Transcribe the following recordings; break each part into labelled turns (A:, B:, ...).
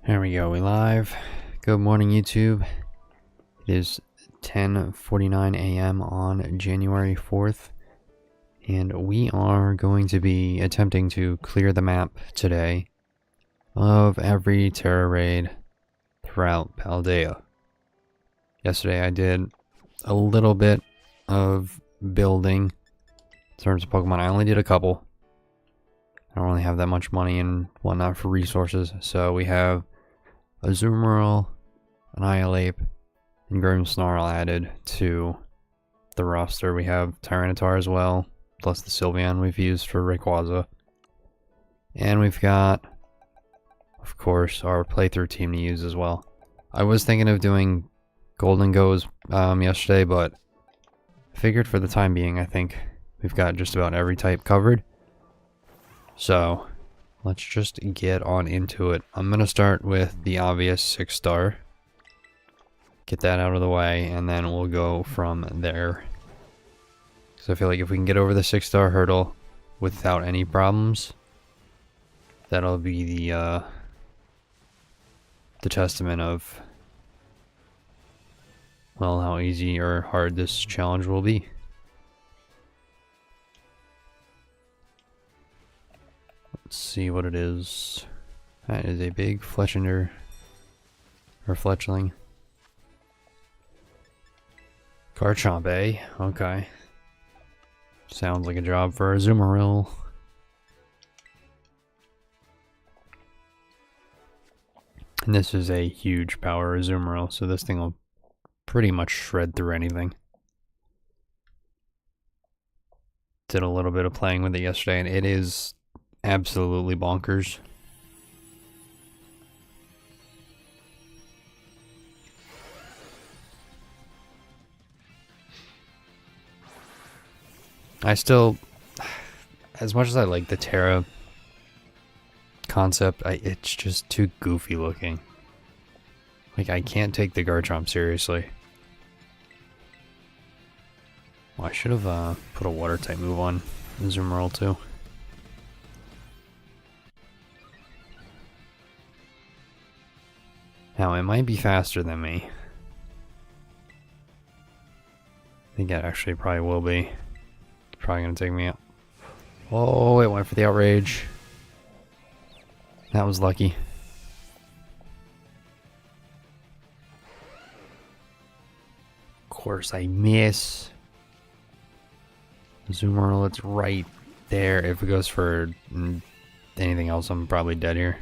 A: There we go, we live. Good morning, YouTube. It is 10:49 a.m. on January 4th, and we are going to be attempting to clear the map today of every Terra raid throughout Paldea. Yesterday I did a little bit of building in terms of Pokemon. I only did a couple. I don't really have that much money and whatnot for resources, so we have Azumarill, Annihilate, and Grimmsnarl added to the roster. We have Tyranitar as well, plus the Sylveon we've used for Rayquaza. And we've got, of course, our playthrough team to use as well. I was thinking of doing Golden Goes yesterday, but I figured for the time being, I think we've got just about every type covered. So let's just get on into it. I'm going to start with the obvious 6-star. Get that out of the way, and then we'll go from there. So I feel like if we can get over the 6-star hurdle without any problems, that'll be the testament of, well, how easy or hard this challenge will be. Let's see what it is. That is a big Fletchinder, or Fletchling. Garchomp, eh? Okay. Sounds like a job for Azumarill. And this is a huge power Azumarill, so this thing will pretty much shred through anything. Did a little bit of playing with it yesterday, and it is absolutely bonkers. I still, as much as I like the Terra concept, it's just too goofy looking. Like, I can't take the Garchomp seriously. Well, I should have put a water type move on Azumarill too. Now, it might be faster than me. I think it actually probably will be. It's probably going to take me out. Oh, it went for the outrage. That was lucky. Of course, I miss. Azumarill, it's right there. If it goes for anything else, I'm probably dead here.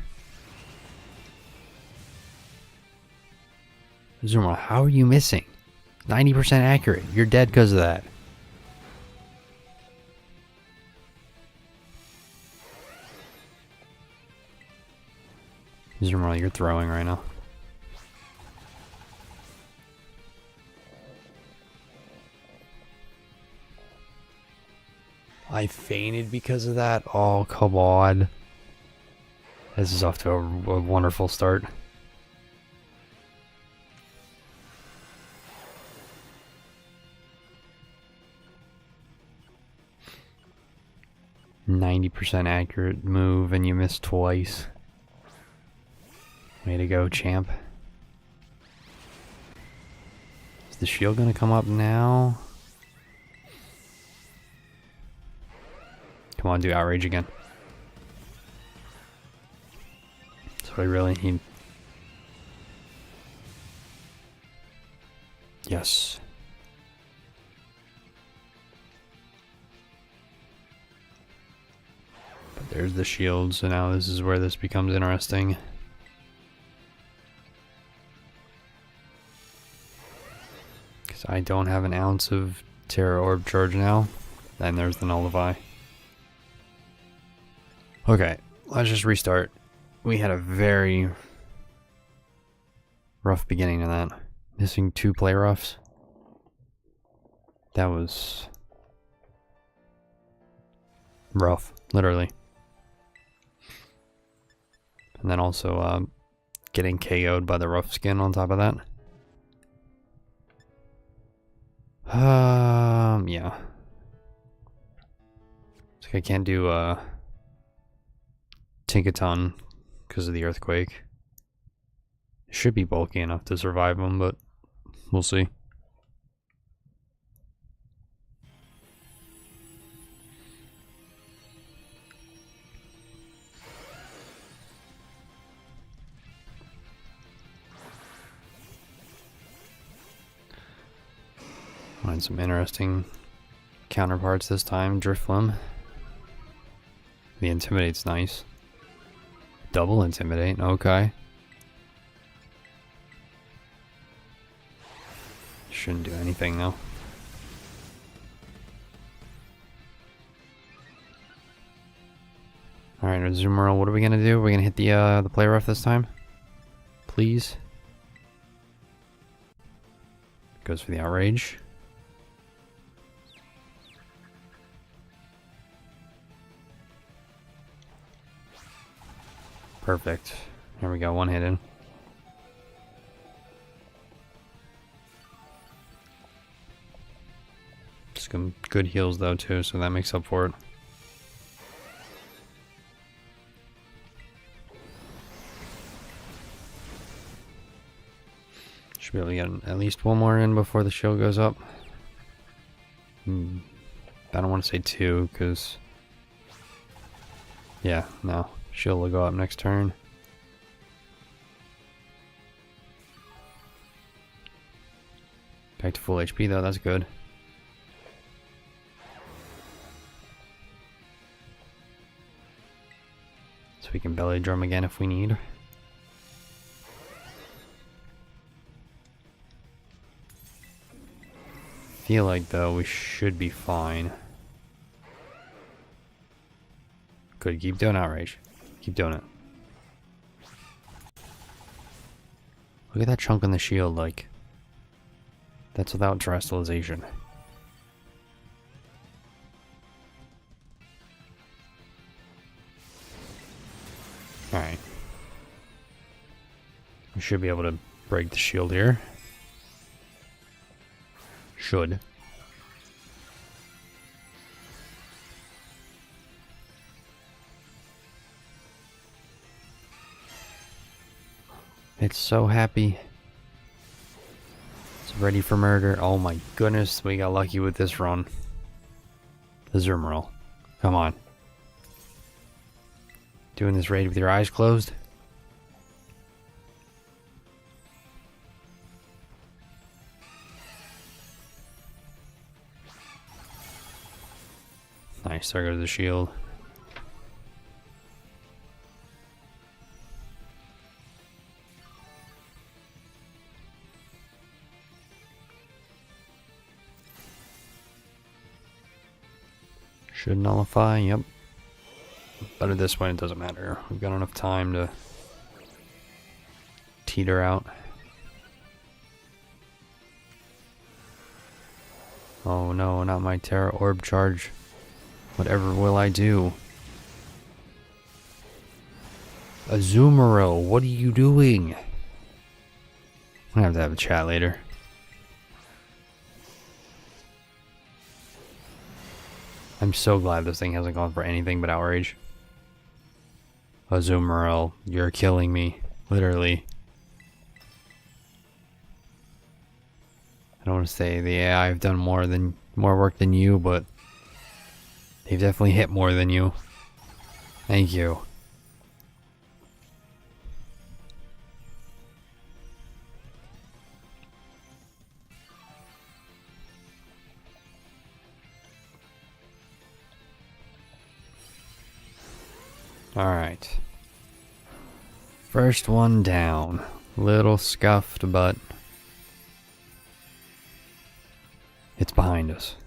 A: Azumarill, how are you missing? 90% accurate. You're dead because of that. Azumarill, you're throwing right now. I fainted because of that? Oh, come on. This is off to a wonderful start. %90 accurate move and you missed twice. Way to go, champ. Is the shield gonna come up now? Come on, do outrage again. That's what I really need. Yes. But there's the shield, so now this is where this becomes interesting. Because I don't have an ounce of Terra Orb charge now. Then there's the Nullify. Okay, let's just restart. We had a very rough beginning to that. Missing 2 play roughs. That was rough, literally. And then also getting KO'd by the rough skin on top of that. Yeah. It's like I can't do Tinkaton because of the earthquake. Should be bulky enough to survive them, but we'll see. Find some interesting counterparts this time. Drifloon. The Intimidate's nice. Double Intimidate, okay. Shouldn't do anything though. Alright, Azumarill, what are we gonna do? We're gonna hit the play rough this time? Please? Goes for the Outrage. Perfect. There we go, one hit in. Some good heals though too, so that makes up for it. Should be able to get at least one more in before the shield goes up. I don't want to say two, because... yeah, no. Shield will go up next turn. Back to full HP though, that's good. So we can belly drum again if we need. Feel like though we should be fine. Good, keep doing Outrage. Keep doing it. Look at that chunk on the shield, like. That's without terrestrialization. Alright. We should be able to break the shield here. Should. It's so happy. It's ready for murder. Oh my goodness, we got lucky with this run. The Azumarill. Come on. Doing this raid with your eyes closed? Nice, there goes the shield. Should nullify, yep. Better this way, it doesn't matter. We've got enough time to teeter out. Oh no, not my Terra Orb charge. Whatever will I do? Azumarill, what are you doing? I'm gonna have a chat later. I'm so glad this thing hasn't gone for anything but Outrage. Azumarill, you're killing me. Literally. I don't want to say the AI have done more work than you, but they've definitely hit more than you. Thank you. Alright. First one down. Little scuffed, but it's behind us.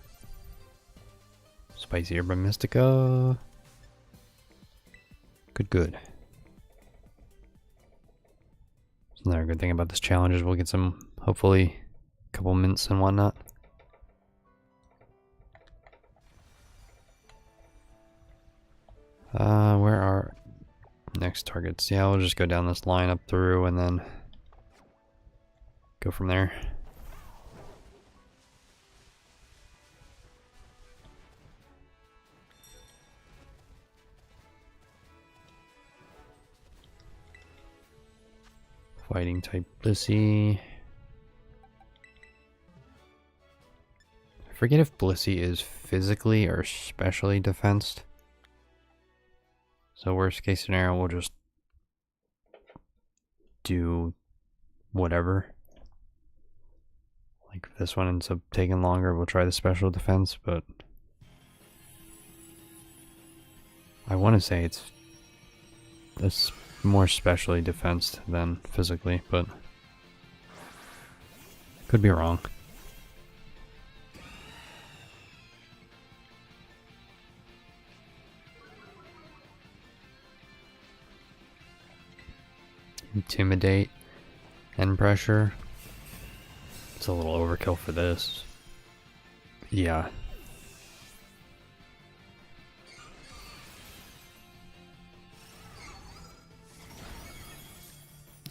A: Spicy Herba Mystica. Good. Another good thing about this challenge is we'll get some, hopefully, a couple mints and whatnot. Where are next targets? Yeah, we'll just go down this line up through and then go from there. Fighting type Blissey. I forget if Blissey is physically or specially defensed. So worst case scenario, we'll just do whatever. Like if this one ends up taking longer, we'll try the special defense, but I want to say it's more specially defensed than physically, but could be wrong. Intimidate and pressure. It's a little overkill for this. Yeah.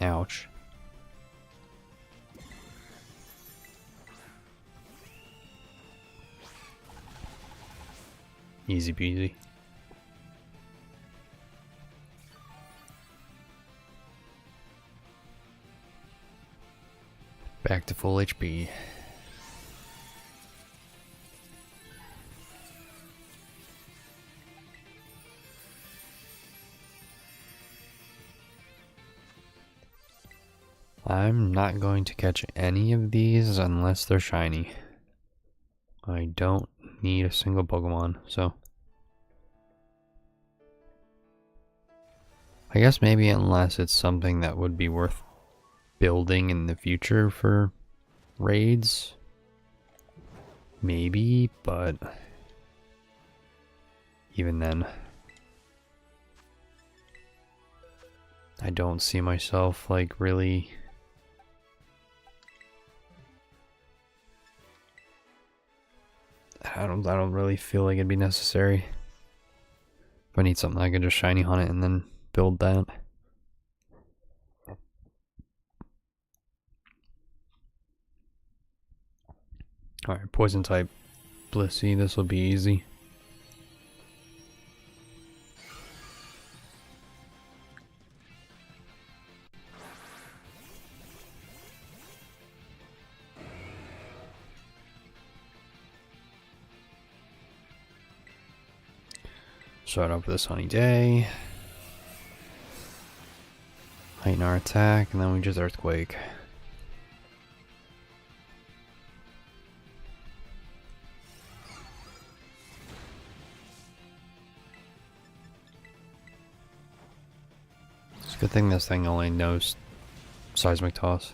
A: Ouch. Easy peasy. Back to full HP. I'm not going to catch any of these unless they're shiny. I don't need a single Pokemon, so I guess maybe unless it's something that would be worth building in the future for raids. Maybe, but even then, I don't see myself like really I don't really feel like it'd be necessary. If I need something, I can just shiny hunt it and then build that. Alright, poison type Blissey, this will be easy. Start off with a sunny day. Heighten our attack, and then we just Earthquake. It's a good thing this thing only knows Seismic Toss.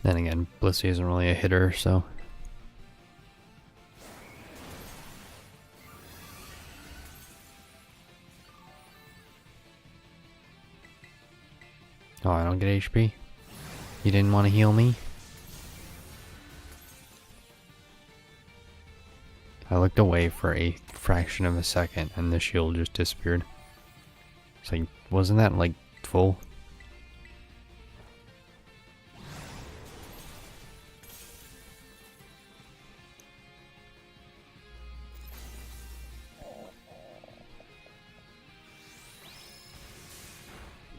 A: Then again, Blissey isn't really a hitter, so. Oh, I don't get HP? You didn't want to heal me? I looked away for a fraction of a second and the shield just disappeared. It's like, wasn't that like full?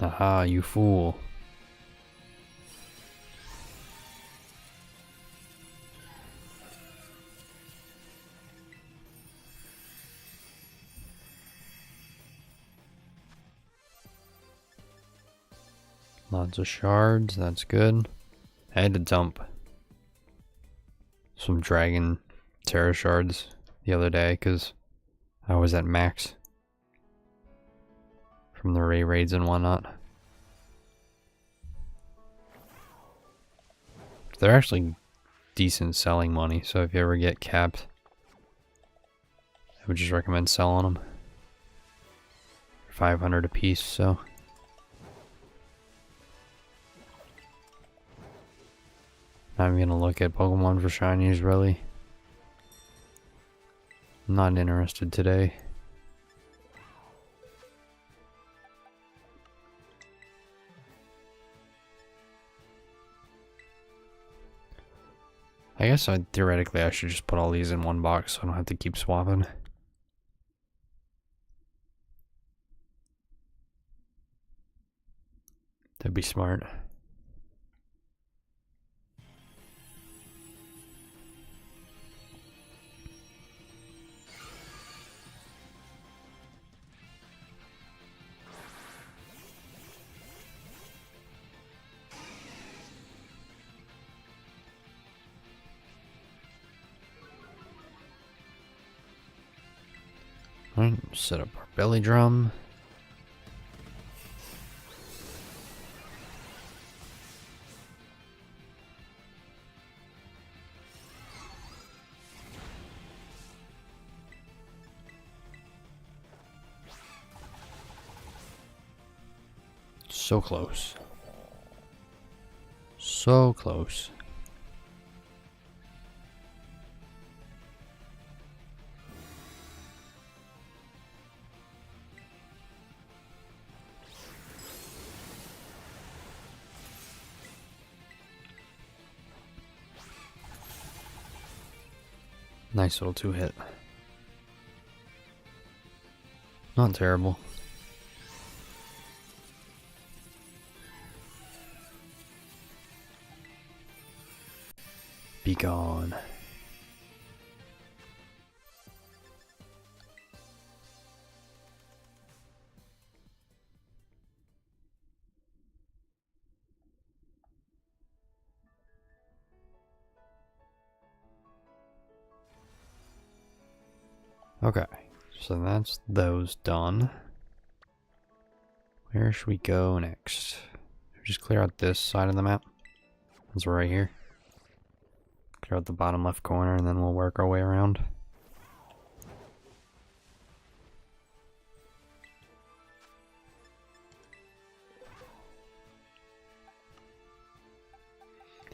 A: Aha, you fool. Lots of shards, that's good. I had to dump some Dragon Terra shards the other day because I was at max from the raids and whatnot. They're actually decent selling money, so if you ever get capped, I would just recommend selling them. 500 a piece, so. I'm gonna look at Pokemon for shinies, really. Not interested today. I guess theoretically I should just put all these in one box so I don't have to keep swapping. That'd be smart. Alright, set up our belly drum. So close. So close. Nice little 2-hit. Not terrible. Be gone. Okay, so that's those done. Where should we go next? Just clear out this side of the map. That's right here. Clear out the bottom left corner and then we'll work our way around.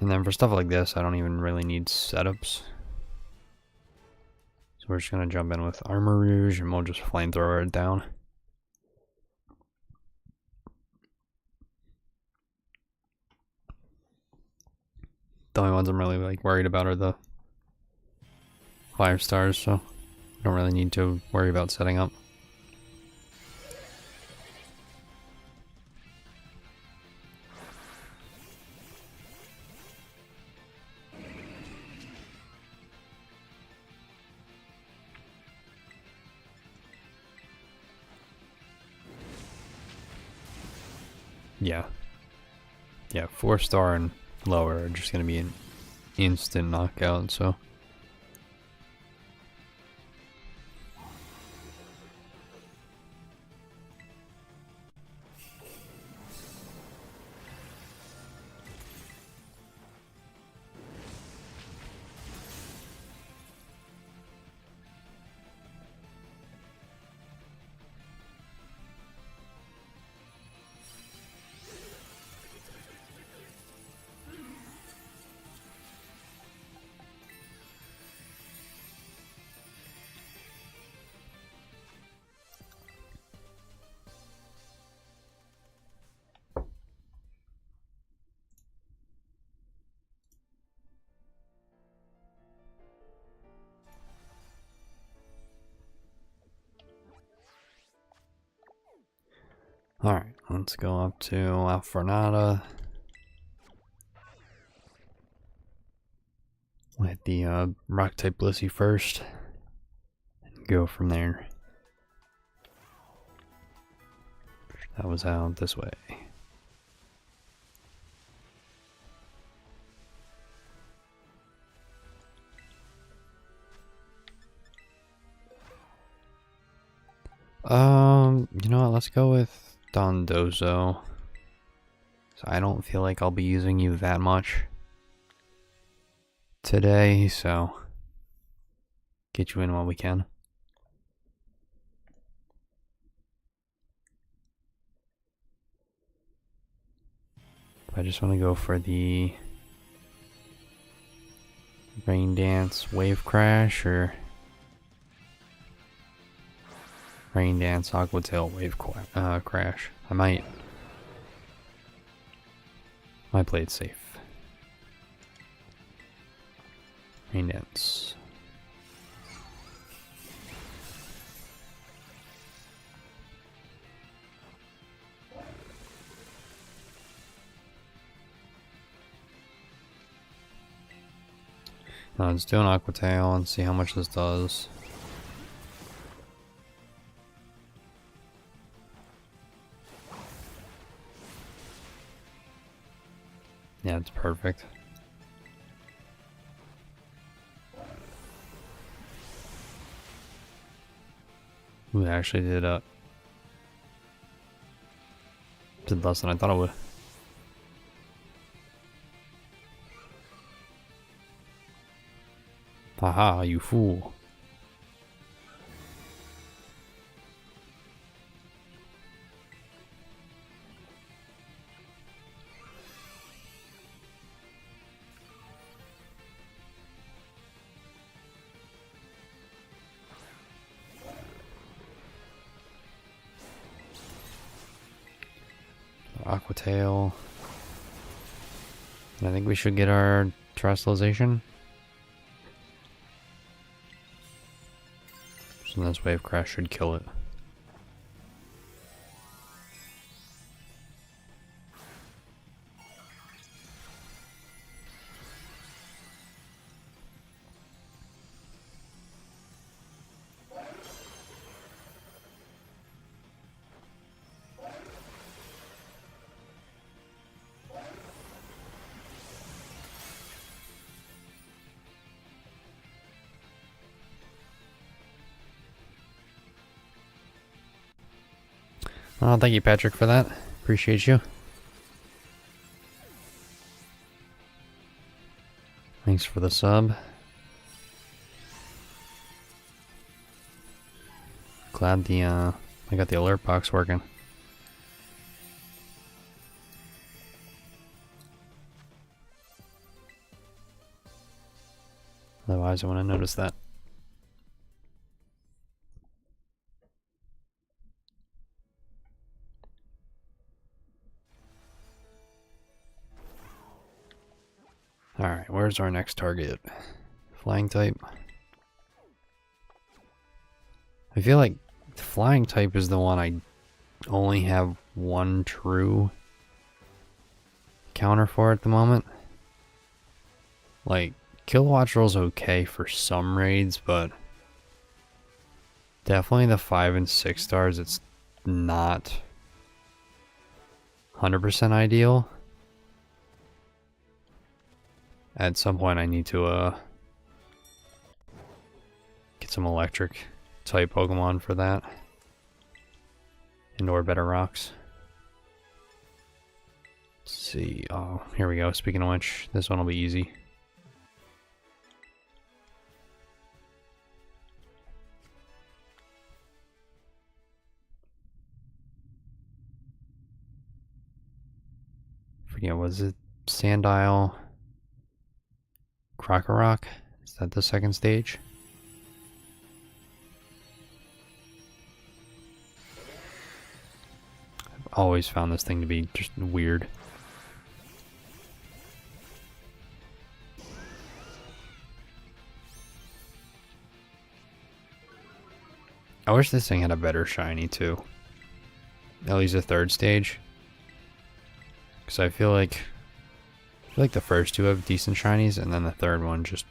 A: And then for stuff like this, I don't even really need setups. So we're just gonna jump in with Armor Rouge and we'll just flamethrower it down. The only ones I'm really like worried about are the 5 stars, so I don't really need to worry about setting up. Yeah. Yeah, 4-star and lower are just going to be an instant knockout, so. Alright, let's go up to Alfornada. We'll hit the rock type Blissey first and go from there. That was out this way. You know what, let's go with Dondozo. So I don't feel like I'll be using you that much today, so get you in while we can. I just want to go for the Rain Dance Wave Crash or Rain Dance Aqua Tail Wave Crash. I might play it safe. Maintenance. Let's do an Aqua Tail and see how much this does. Yeah, it's perfect. Ooh, it actually did less than I thought it would. Haha, you fool. Aqua Tail. I think we should get our Terrestrialization. So this Wave Crash should kill it. Oh, thank you, Patrick, for that. Appreciate you. Thanks for the sub. Glad I got the alert box working. Otherwise, I wouldn't have noticed that. Alright, where's our next target? Flying type. I feel like the flying type is the one I only have one true counter for at the moment. Like, Kilowatt Roll's okay for some raids, but definitely the 5 and 6 stars, it's not 100% ideal. At some point I need to get some electric type Pokemon for that. And/or better rocks. Let's see. Oh, here we go. Speaking of which, this one will be easy. Forget, was it Sandile? Krokorok? Is that the second stage? I've always found this thing to be just weird. I wish this thing had a better shiny too. At least a third stage. Because I feel like the first two have decent shinies, and then the third one just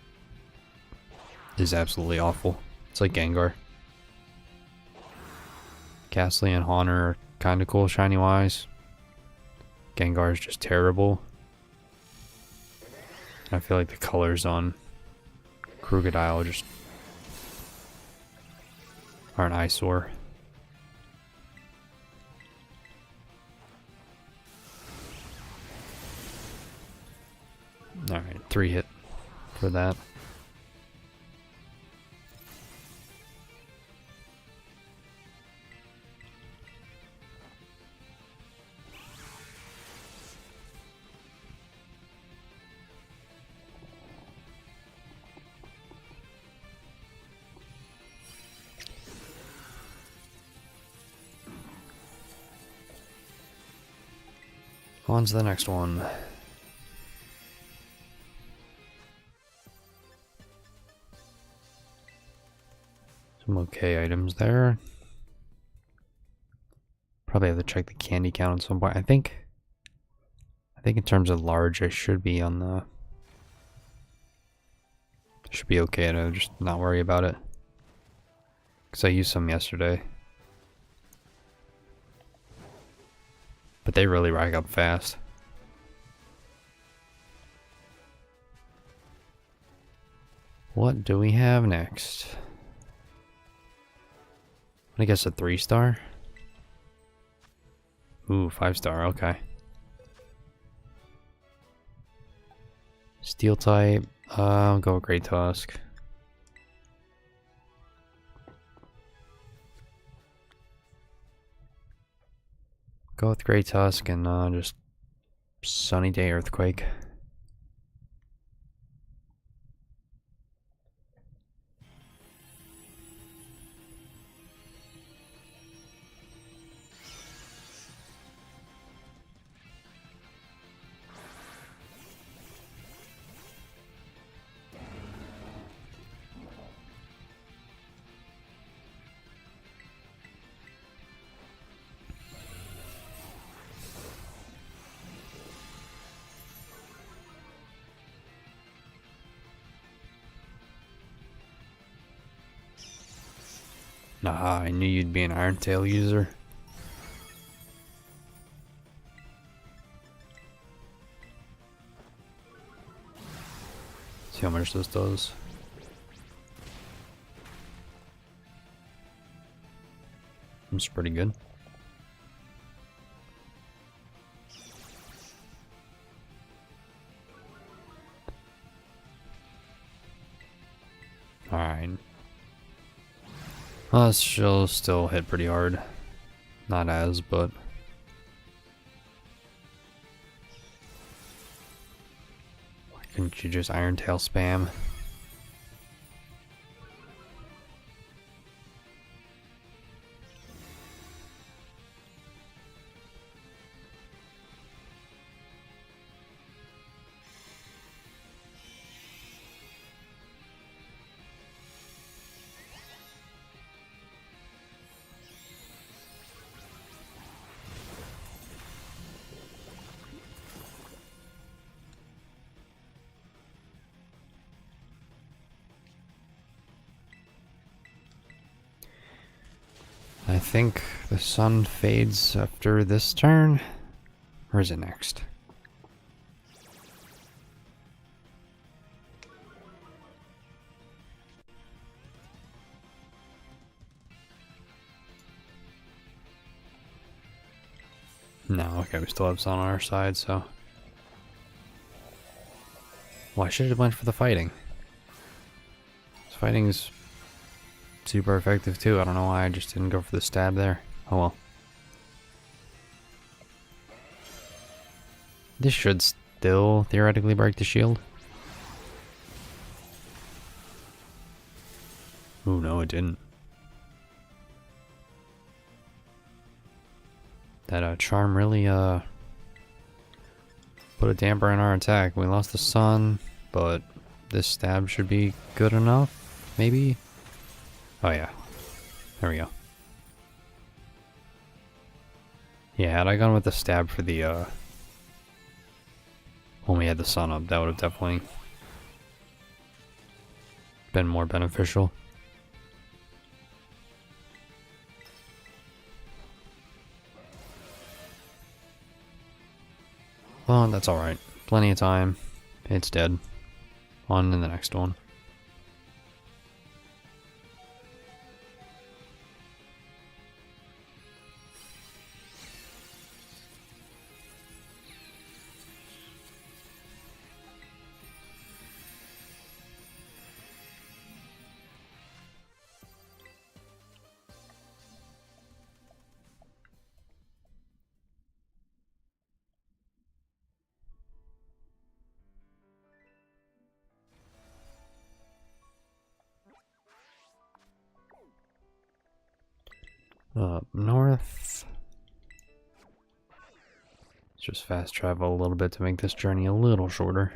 A: is absolutely awful. It's like Gengar. Ghastly and Haunter are kind of cool shiny wise. Gengar is just terrible. I feel like the colors on Krookodile just are an eyesore. Alright, 3 hit for that. On to the next one. Some okay items there. Probably have to check the candy count at some point. I think in terms of large, I should be on the... Should be okay to just not worry about it. Because I used some yesterday. But they really rack up fast. What do we have next? I guess a 3-star? Ooh, 5-star, okay. Steel type, I'll go with Great Tusk. Go with Great Tusk and just Sunny Day Earthquake. Nah, I knew you'd be an Iron Tail user. See how much this does. It's pretty good. Alright. Well, she'll still hit pretty hard. Not as, but... Why couldn't you just Iron Tail spam? I think the sun fades after this turn. Or is it next? No, okay, we still have sun on our side, so... Well, I should have went for the fighting. This fighting's super effective too. I don't know why I just didn't go for the stab there. Oh well. This should still theoretically break the shield. Ooh, no, it didn't. That charm really put a damper on our attack. We lost the sun, but this stab should be good enough, maybe? Oh yeah, there we go. Yeah, had I gone with the stab for the when we had the sun up, that would have definitely been more beneficial. Well, that's alright. Plenty of time. It's dead. On to the next one. Up north. Let's just fast travel a little bit to make this journey a little shorter.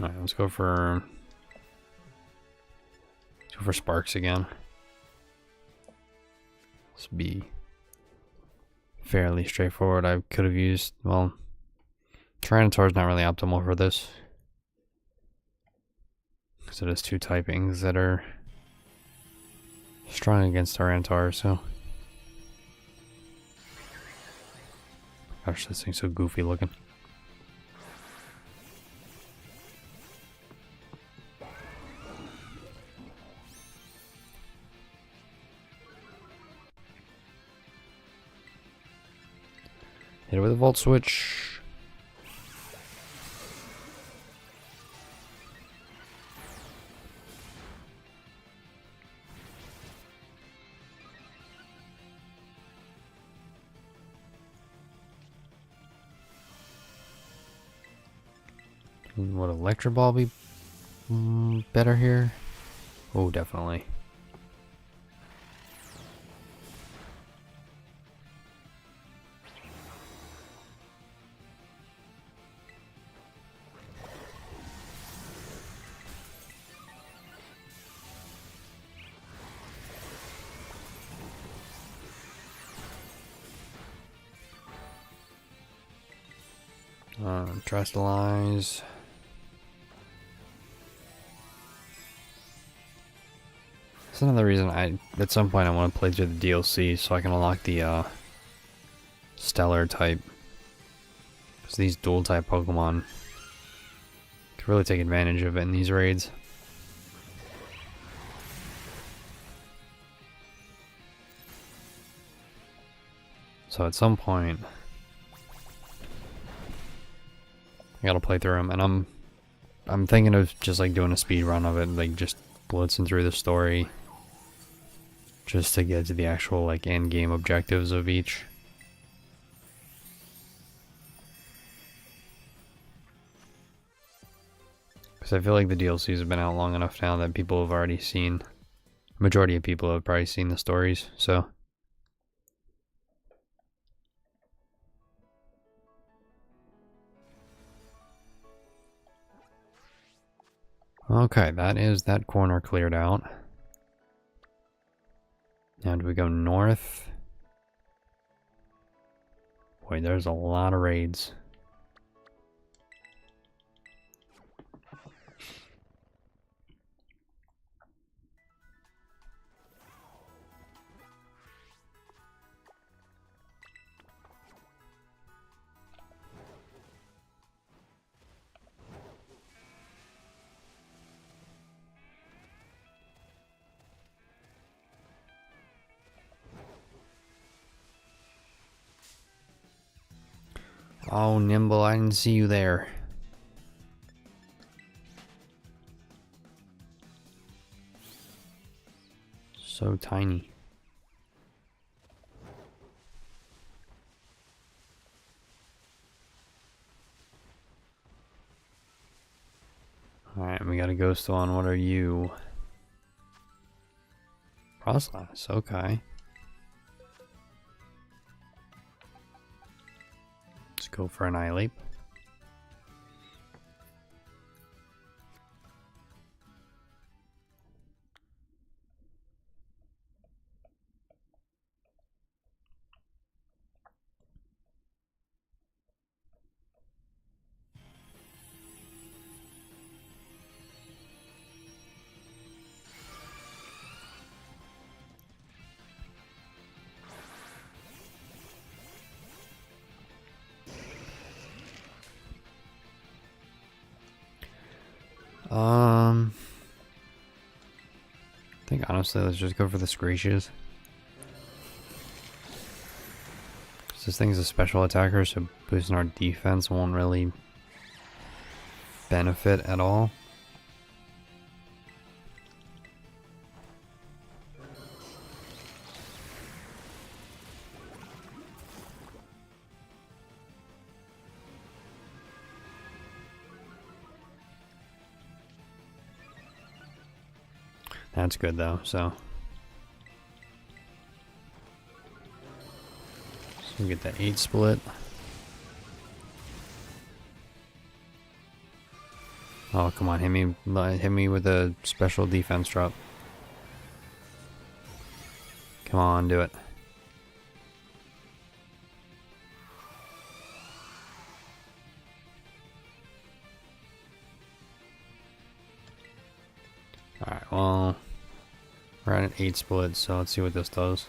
A: Alright, let's go for Sparks again. This would be fairly straightforward. I could have used, well, Tyranitar's not really optimal for this, because it has two typings that are strong against Tyranitar, so. Gosh, this thing's so goofy looking. Hit it with a Volt Switch. Would Electro Ball be better here? Oh, definitely. Trustalize. That's another reason at some point I want to play through the DLC so I can unlock the Stellar type. Because these dual type Pokemon could really take advantage of it in these raids. So at some point I gotta play through them, and I'm thinking of just like doing a speed run of it, like just blitzing through the story, just to get to the actual like end game objectives of each. Because I feel like the DLCs have been out long enough now that people have already seen, majority of people have probably seen the stories, so. Okay, that is that corner cleared out. Now do we go north? Boy, there's a lot of raids. Oh, Nimble, I didn't see you there. So tiny. Alright, we got a ghost on. What are you? Frostlass, okay. Let's go for Annihilate. I think honestly, let's just go for the Screeches. This thing's a special attacker, so boosting our defense won't really benefit at all. That's good though, so we get that 8 split. Oh, come on, hit me with a special defense drop. Come on, do it. Alright, well, we're at an 8 split, so let's see what this does.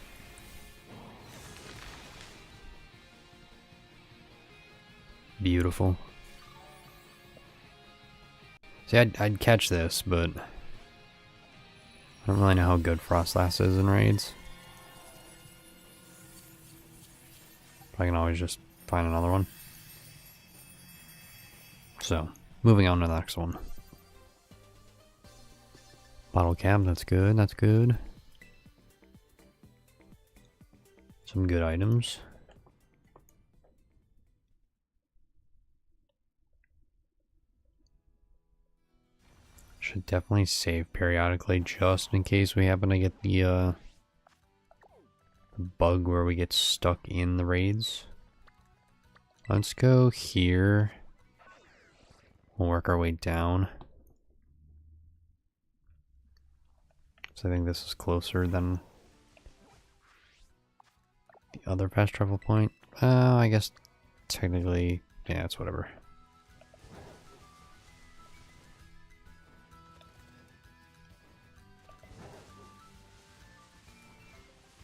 A: Beautiful. See, I'd catch this, but I don't really know how good Frostlass is in raids. I can always just find another one. So, moving on to the next one. Bottle cap, that's good, that's good. Some good items. Should definitely save periodically just in case we happen to get the bug where we get stuck in the raids. Let's go here. We'll work our way down. So I think this is closer than the other fast travel point. I guess technically, yeah, it's whatever.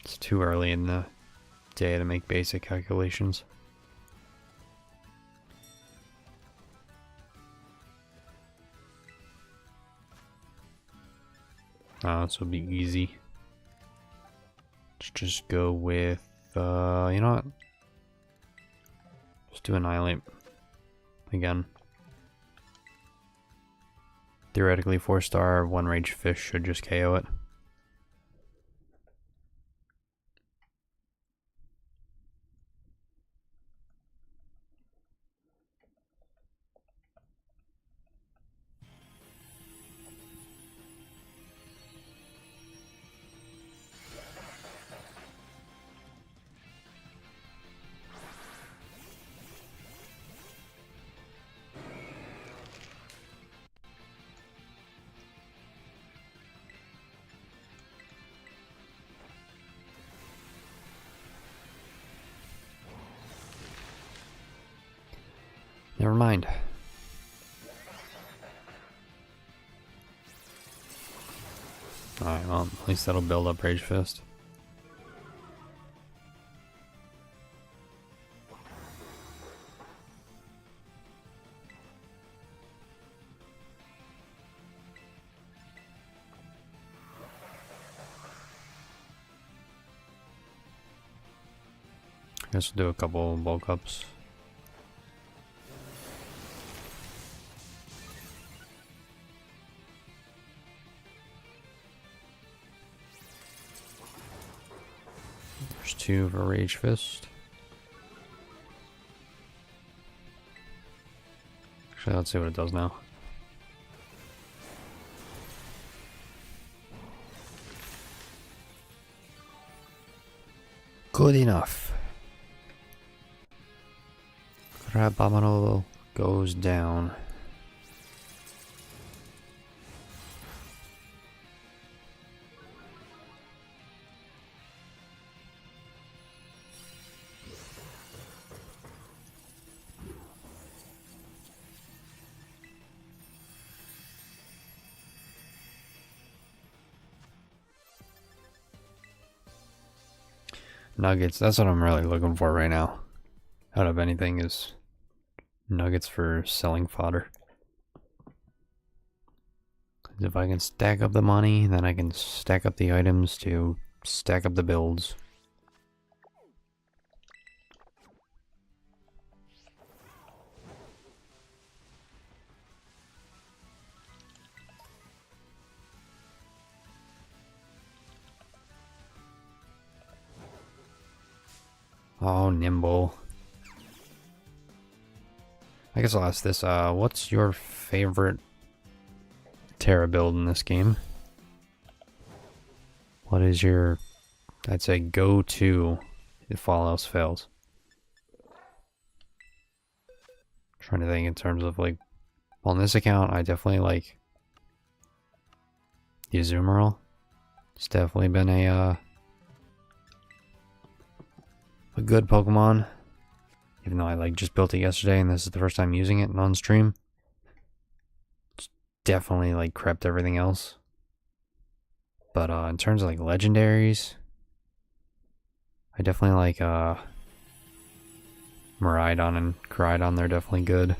A: It's too early in the day to make basic calculations. This will be easy. Let's just go with, you know what? Just do Annihilate again. Theoretically, 4-star, 1 Rage Fish should just KO it. Never mind. Alright, well, at least that'll build up Rage Fist. I guess we'll do a couple bulk ups. There's 2 for Rage Fist. Actually, let's see what it does now. Good enough. Crabominal goes down. Nuggets, that's what I'm really looking for right now. Out of anything is nuggets for selling fodder. If I can stack up the money, then I can stack up the items to stack up the builds. Oh, nimble. I guess I'll ask this, what's your favorite Terra build in this game? What is your, I'd say, go-to if all else fails? Trying to think in terms of, like, On this account, I definitely like the Azumarill. It's definitely been a good Pokemon. Even though I like just built it yesterday and this is the first time using it on stream. It's definitely like crept everything else. But in terms of like legendaries, I definitely like Miraidon and Koraidon. They're definitely good.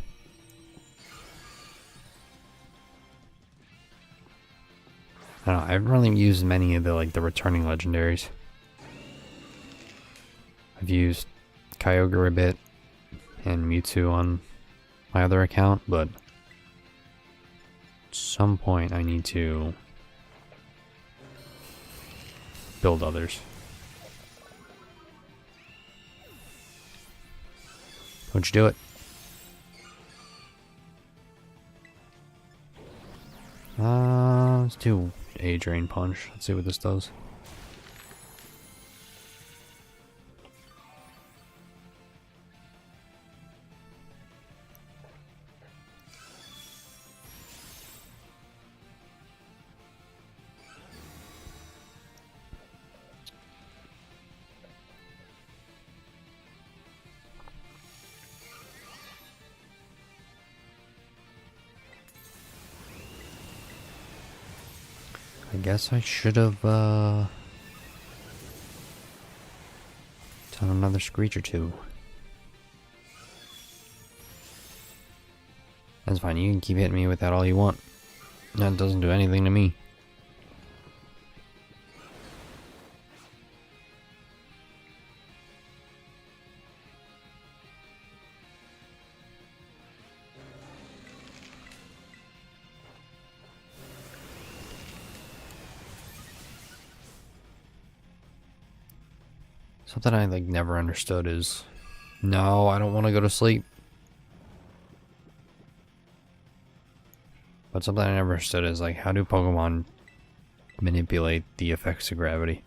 A: I don't know, I haven't really used many of the returning legendaries. I've used Kyogre a bit and Mewtwo on my other account, but at some point I need to build others. Don't you do it? Let's do a Drain Punch. Let's see what this does. I guess I should have done another Screech or two. That's fine, you can keep hitting me with that all you want. That doesn't do anything to me. Something I never understood is, no, I don't want to go to sleep. But something I never understood is how do Pokemon manipulate the effects of gravity?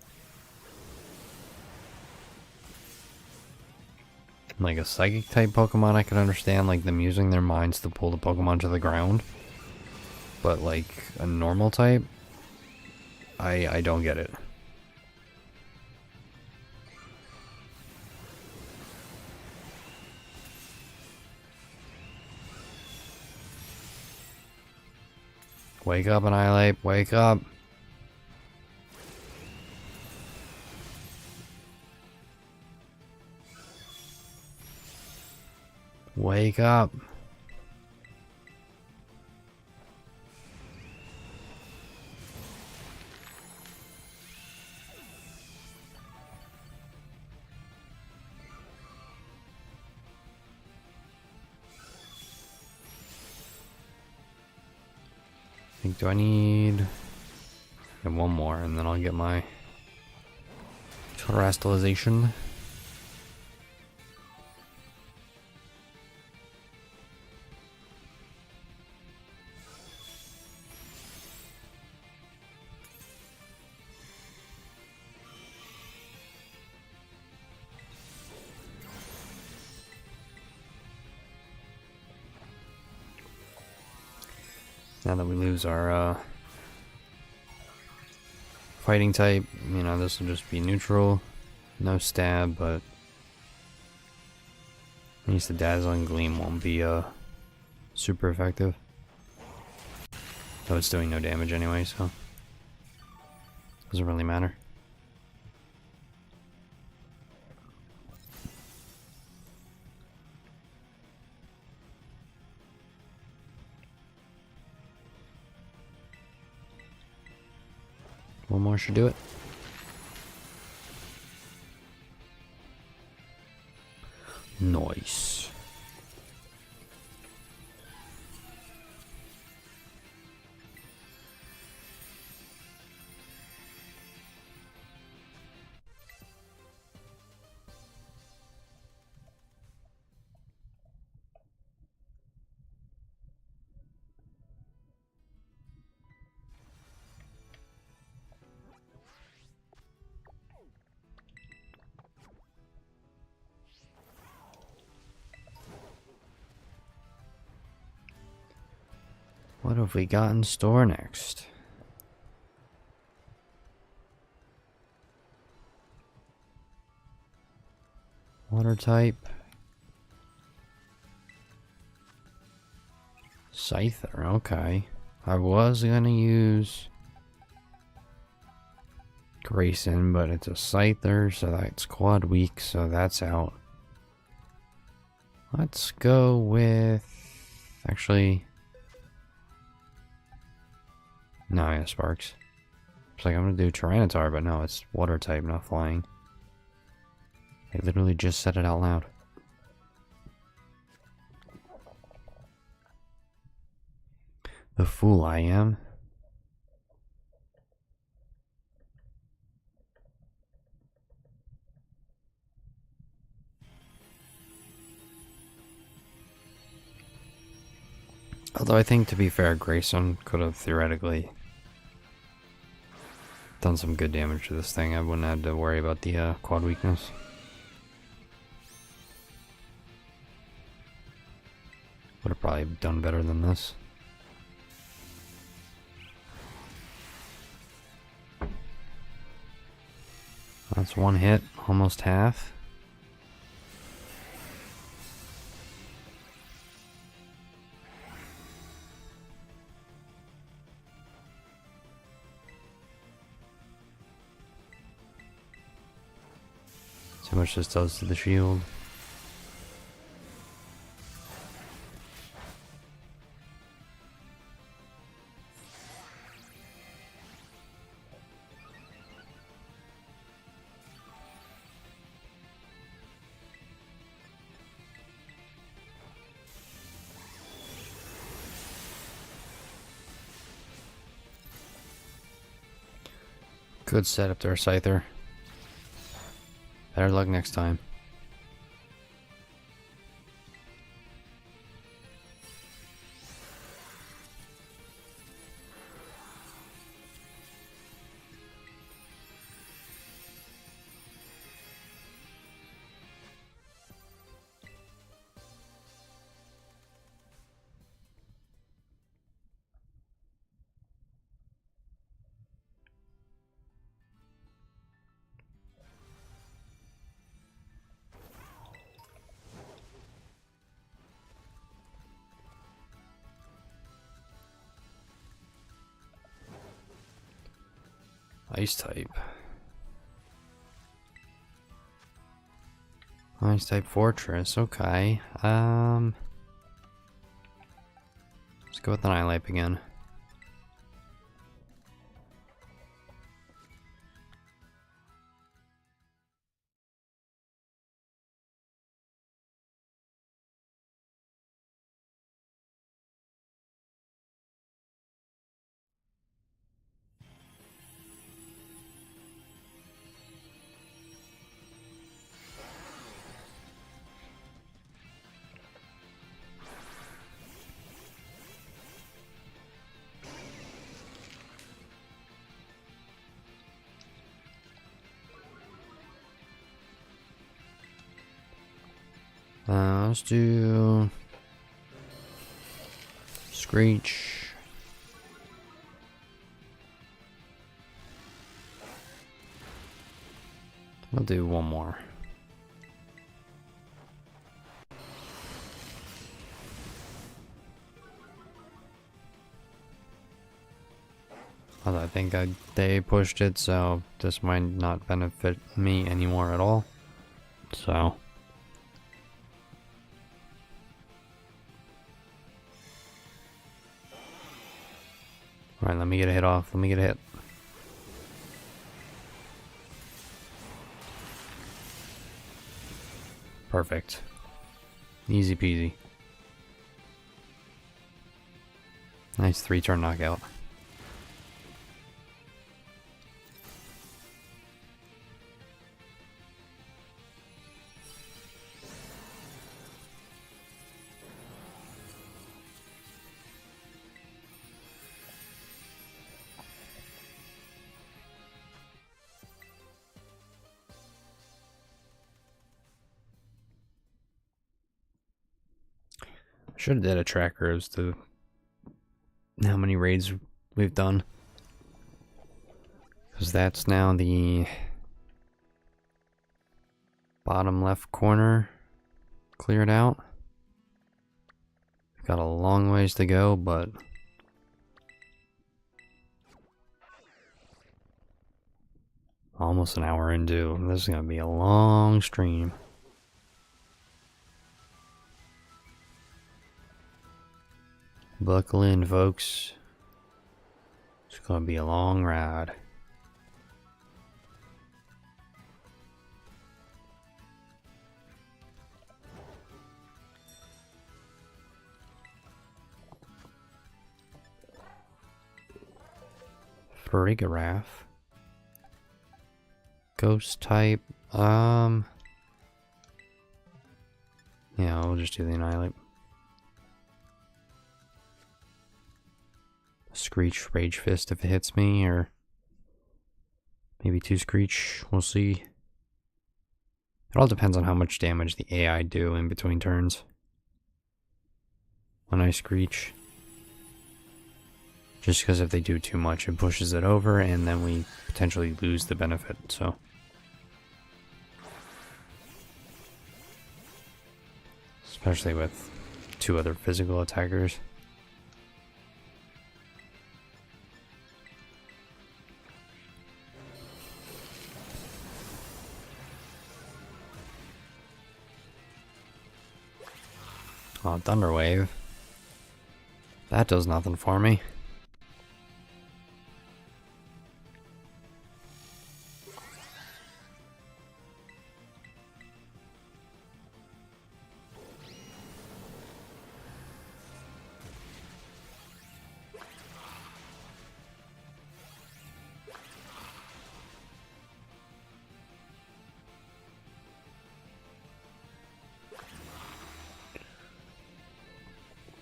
A: Like a psychic type Pokemon I could understand, them using their minds to pull the Pokemon to the ground. But a normal type, I don't get it. Wake up, Annihilate, wake up. Wake up. Do I need one more and then I'll get my terastallization? Now that we lose our fighting type, this will just be neutral. No stab, but at least the Dazzling Gleam won't be super effective. Though it's doing no damage anyway, so doesn't really matter. One more should do it. Nice. What have we got in store next? Water type. Scyther, okay. I was gonna use Grayson, but it's a Scyther, so that's quad weak, so that's out. Let's go with... Actually... No, yeah, Sparks. It's like I'm gonna do Tyranitar, but no, it's water type, not flying. I literally just said it out loud. The fool I am. Although I think, to be fair, Grayson could have theoretically done some good damage to this thing. I wouldn't have to worry about the quad weakness. Would have probably done better than this. That's one hit, almost half. See how much this does to the shield. Good setup there, Scyther. Better luck next time. Ice type. Ice type fortress, okay. Let's go with an Eye-Lipe again. Let's do Screech. We'll do one more. I think they pushed it, so this might not benefit me anymore at all. So. Alright, let me get a hit off. Let me get a hit. Perfect. Easy peasy. Nice 3-turn knockout. Should have did a tracker as to how many raids we've done. Because that's now the bottom left corner cleared out. Got a long ways to go, but almost an hour into. This is gonna be a long stream. Buckle in, folks. It's gonna be a long ride. Frigoraph. Ghost type. Yeah, we'll just do the Annihilate. Screech, Rage Fist if it hits me, or maybe 2 Screech. We'll see. It all depends on how much damage the AI do in between turns. When I Screech. Just because if they do too much, it pushes it over, and then we potentially lose the benefit, so. Especially with 2 other physical attackers. Oh, Thunder Wave. That does nothing for me.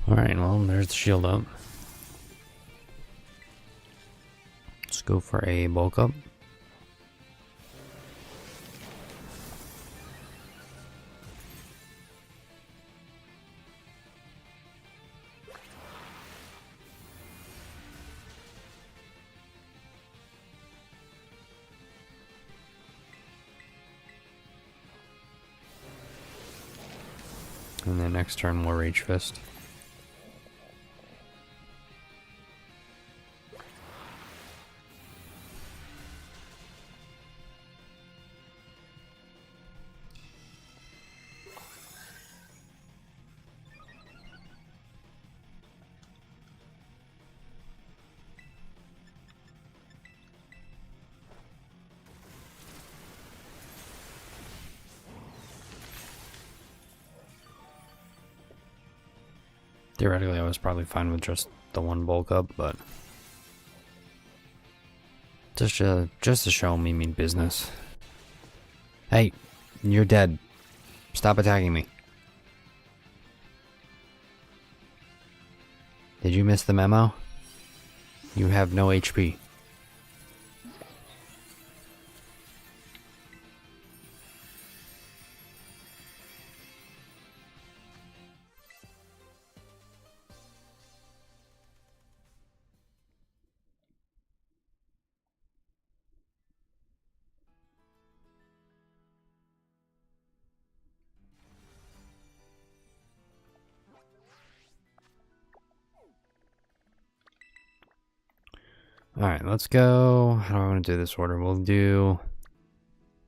A: Alright, well, there's the shield up. Let's go for a bulk up. And then next turn we'll Rage Fist. Theoretically, I was probably fine with just the 1 bulk up, but just to show me mean business. Hey, you're dead. Stop attacking me. Did you miss the memo? You have no HP. Alright, let's go. How do I want to do this order? We'll do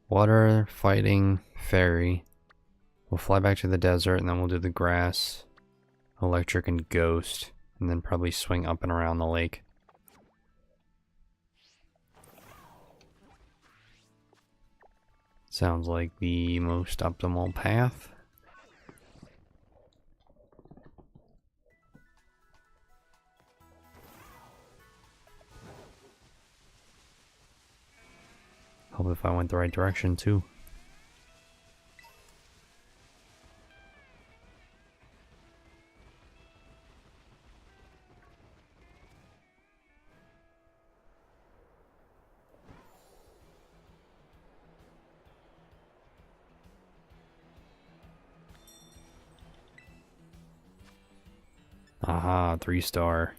A: water, fighting, fairy. We'll fly back to the desert, and then we'll do the grass, electric, and ghost. And then probably swing up and around the lake. Sounds like the most optimal path. Hope if I went the right direction too. Aha, 3-star.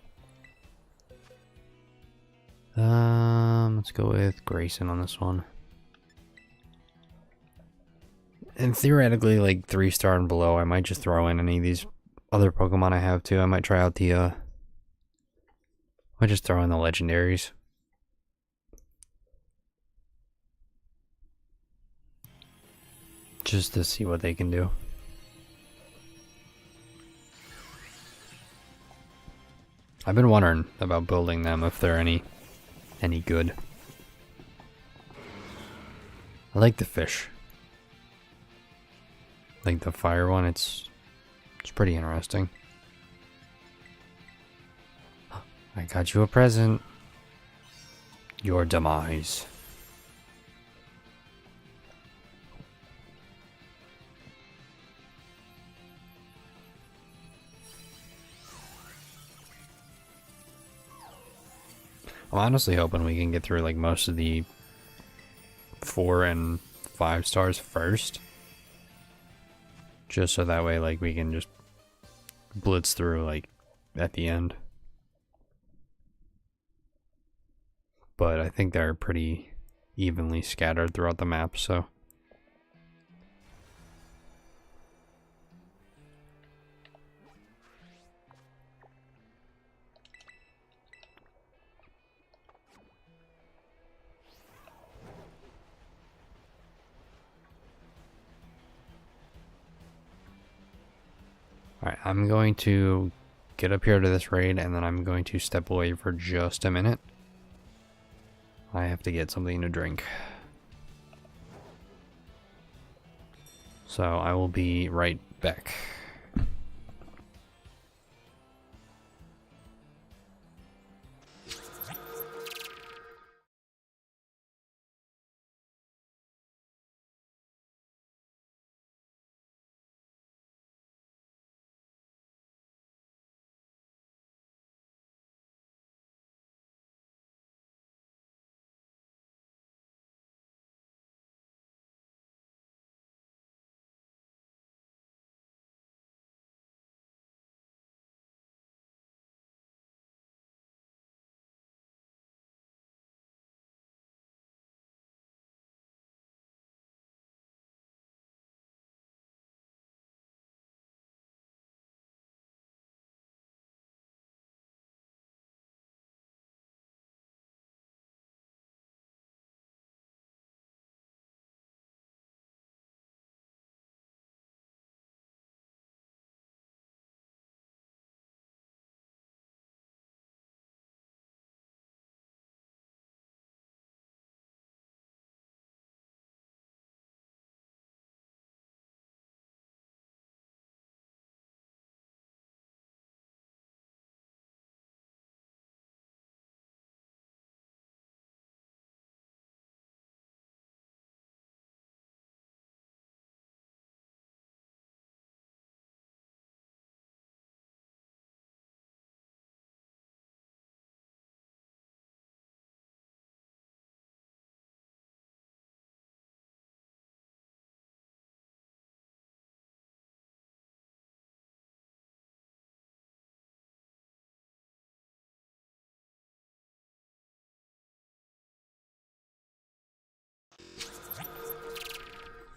A: Let's go with Grayson on this one. And theoretically, like 3-star and below, I might just throw in any of these other Pokemon I have too. I might try out the, I might just throw in the legendaries. Just to see what they can do. I've been wondering about building them, if they're any good. I like the fish. Like the fire one, it's pretty interesting. I got you a present. Your demise. I'm honestly hoping we can get through like most of the 4 and 5 stars first. Just so that way like we can just blitz through like at the end. But I think they're pretty evenly scattered throughout the map, so. Alright, I'm going to get up here to this raid, and then I'm going to step away for just a minute. I have to get something to drink. So I will be right back.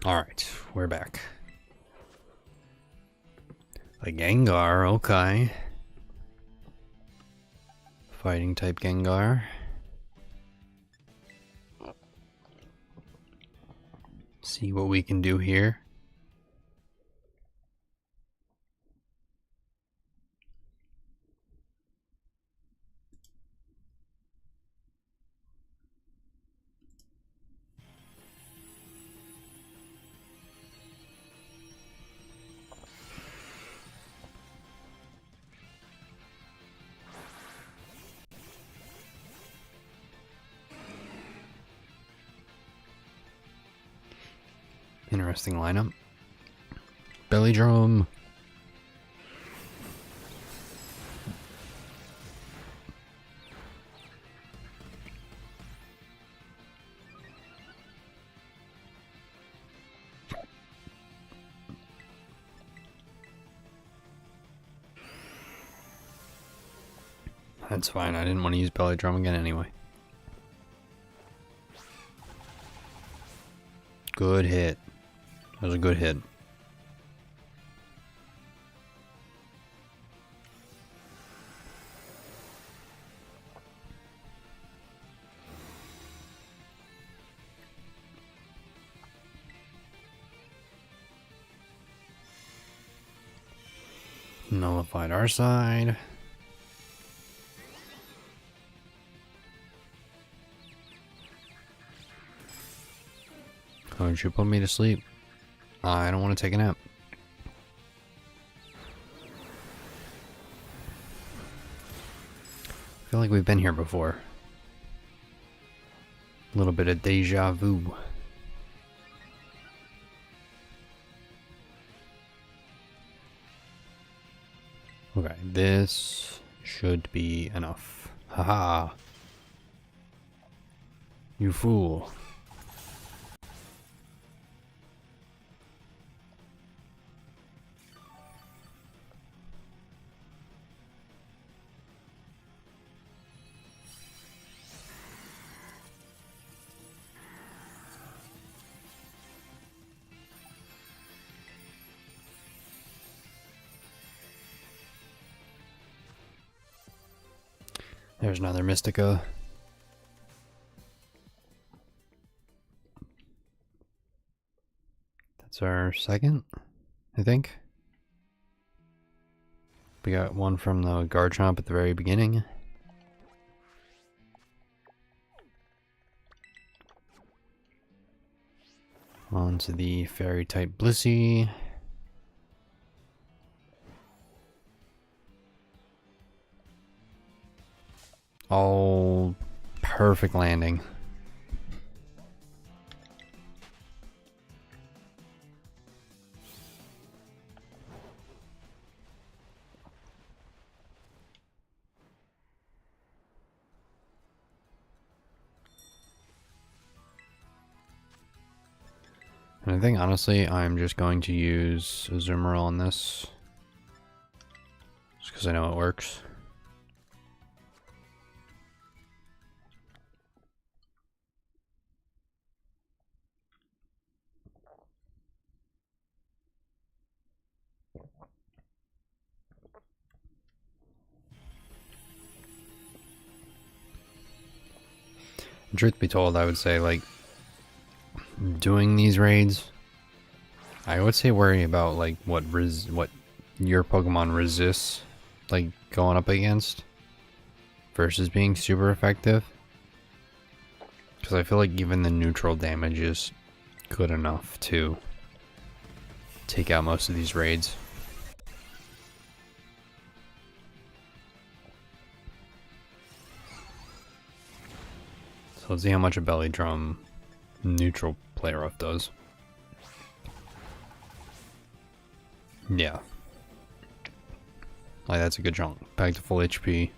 A: Alright, we're back. A Gengar, okay. Fighting type Gengar. See what we can do here. Interesting lineup. Belly drum. That's fine. I didn't want to use belly drum again anyway. Good hit. That was a good hit. Nullified our side. Don't you put me to sleep. I don't want to take a nap. I feel like we've been here before. A little bit of deja vu. Okay, this should be enough. Haha. You fool. There's another Mystica. That's our second, I think. We got one from the Garchomp at the very beginning. On to the Fairy type Blissey. Oh, perfect landing. And I think honestly, I'm just going to use Azumarill on this. Just because I know it works. Truth be told, I would say, like, doing these raids, I would say worry about, like, what your Pokemon resists, like, going up against, versus being super effective. Because I feel like even the neutral damage is good enough to take out most of these raids. So let's see how much a Belly Drum neutral play rough does. Yeah. Like, that's a good chunk. Back to full HP.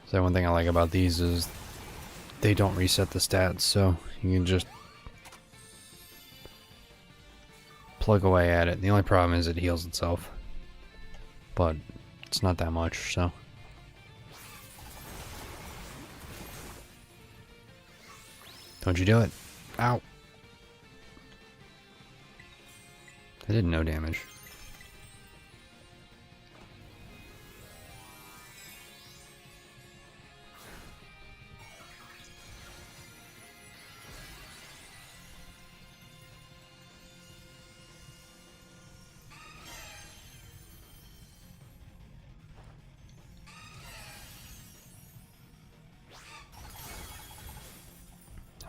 A: So one thing I like about these is they don't reset the stats, so you can just plug away at it. The only problem is it heals itself, but it's not that much, so. Don't you do it. Ow. I did no damage.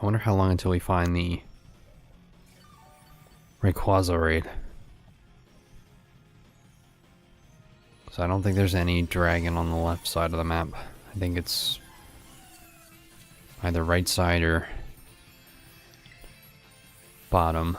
A: I wonder how long until we find the Rayquaza raid. So I don't think there's any dragon on the left side of the map. I think it's either right side or bottom.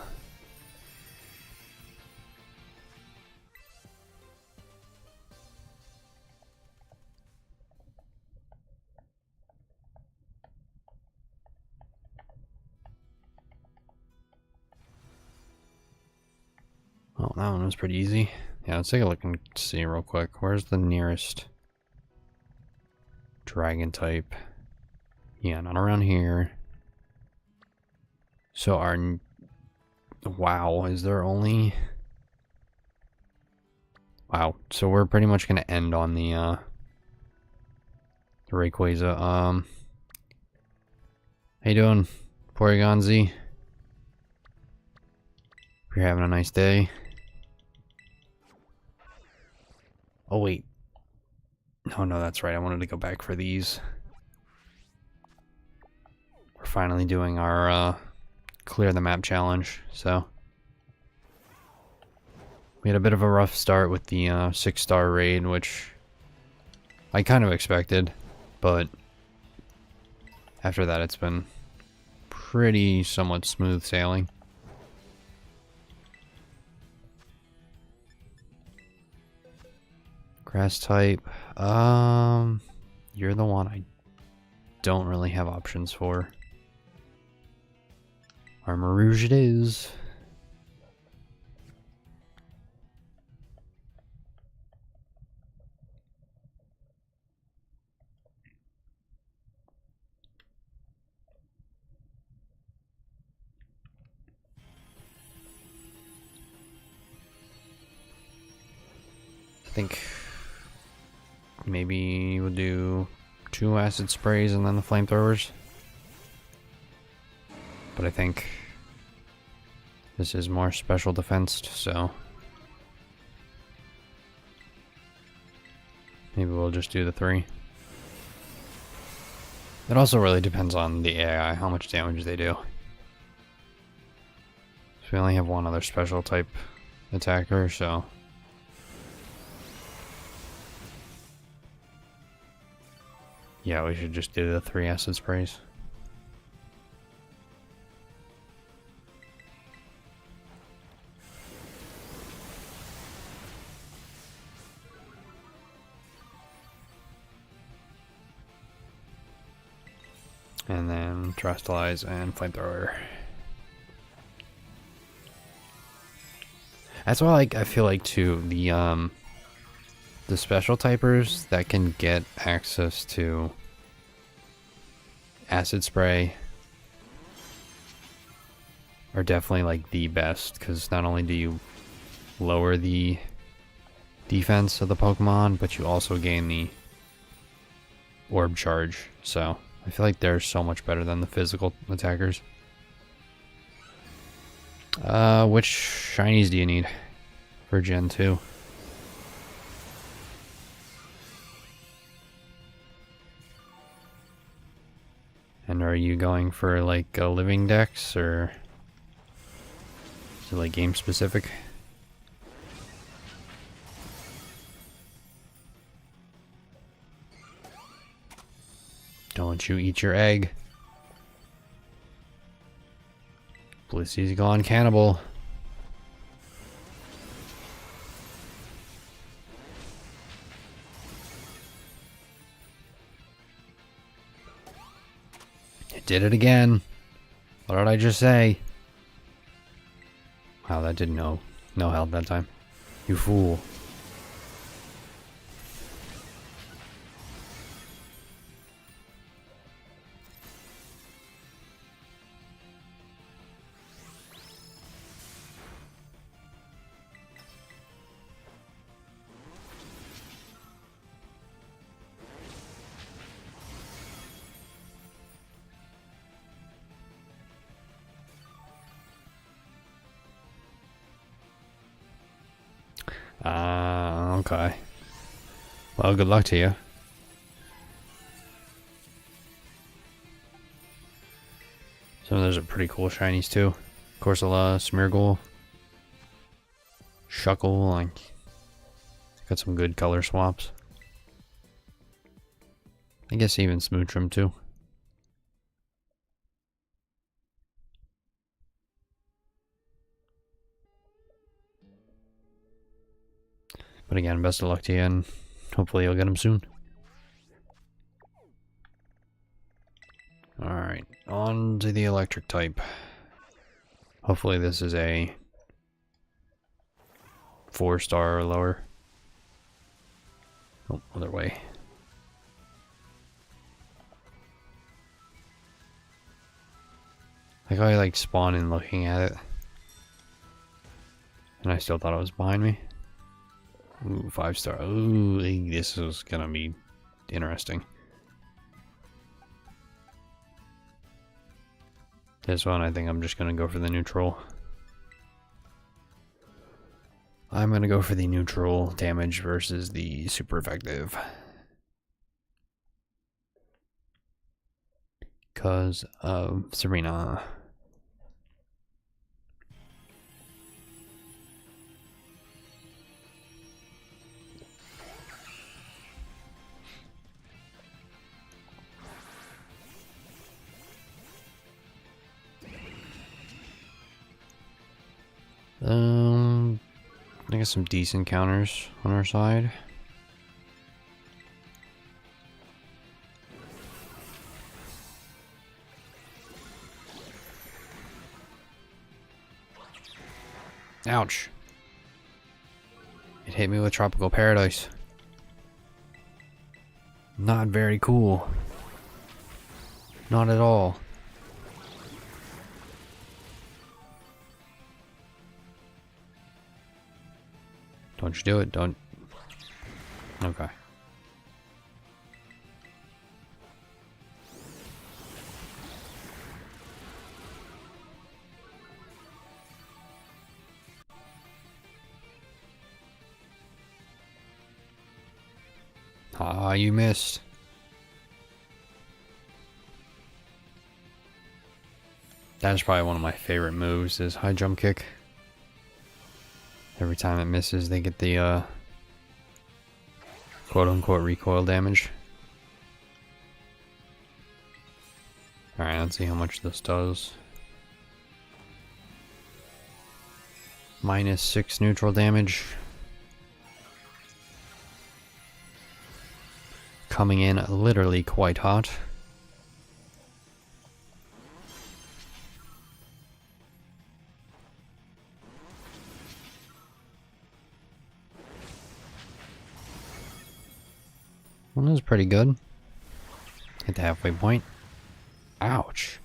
A: that one was pretty easy. Yeah, let's take a look and see real quick. Where's the nearest dragon type? Yeah, not around here. So wow, is there only... Wow, so we're pretty much going to end on the Rayquaza. How you doing, Porygon Z? Hope you're having a nice day. Oh, wait. Oh, no, that's right. I wanted to go back for these. We're finally doing our clear the map challenge, so... We had a bit of a rough start with the 6-star raid, which I kind of expected, but after that it's been pretty somewhat smooth sailing. Grass type, you're the one I don't really have options for. Armarouge it is. I think maybe we'll do 2 acid sprays and then the flamethrowers. But I think this is more special defensed, so maybe we'll just do the 3. It also really depends on the AI, how much damage they do. So we only have one other special type attacker, so... Yeah, we should just do the 3 acid sprays. And then Terastallize and Flamethrower. That's why I feel like too, the special typers that can get access to acid spray are definitely like the best, because not only do you lower the defense of the Pokemon, but you also gain the orb charge. So I feel like they're so much better than the physical attackers. Which shinies do you need for Gen 2? And are you going for like a living dex, or is it like game specific? Don't you eat your egg. Blissy's gone cannibal. It did it again. What did I just say? Wow, that did no help that time. You fool. Okay. Well, good luck to you. Some of those are pretty cool shinies too. Corsola, Smeargle, Shuckle, like, got some good color swaps. I guess even Smoochum too. But again, best of luck to you, and hopefully you'll get them soon. Alright, on to the electric type. Hopefully this is a 4-star or lower. Oh, other way. Like I like spawned in looking at it. And I still thought it was behind me. Ooh, 5-star. Ooh, this is gonna be interesting. This one, I think I'm just gonna go for the neutral. I'm gonna go for the neutral damage versus the super effective. Because of Serena. I guess some decent counters on our side. Ouch. It hit me with Tropical Paradise. Not very cool. Not at all. Don't you do it, don't. Okay. Ah, you missed. That's probably one of my favorite moves, is high jump kick. Every time it misses, they get the quote-unquote recoil damage. Alright, let's see how much this does. -6 neutral damage. Coming in literally quite hot. Well, that was pretty good. Hit the halfway point. Ouch.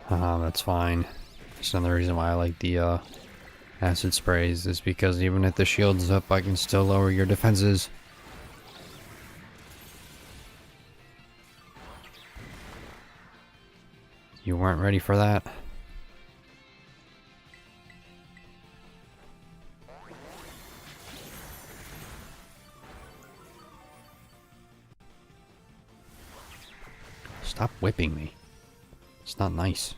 A: That's fine. That's another reason why I like the acid sprays, is because even if the shield's up, I can still lower your defenses. You weren't ready for that. Stop whipping me. It's not nice.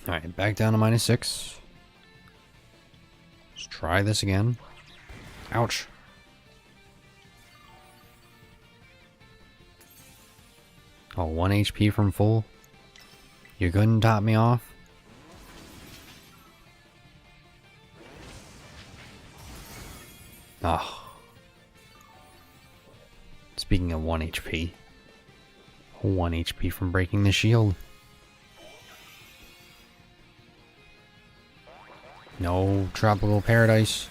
A: Alright, back down to -6. Let's try this again. Ouch. Oh, 1 HP from full? You couldn't top me off? Oh. Speaking of 1 HP. 1 HP from breaking the shield. No Tropical Paradise.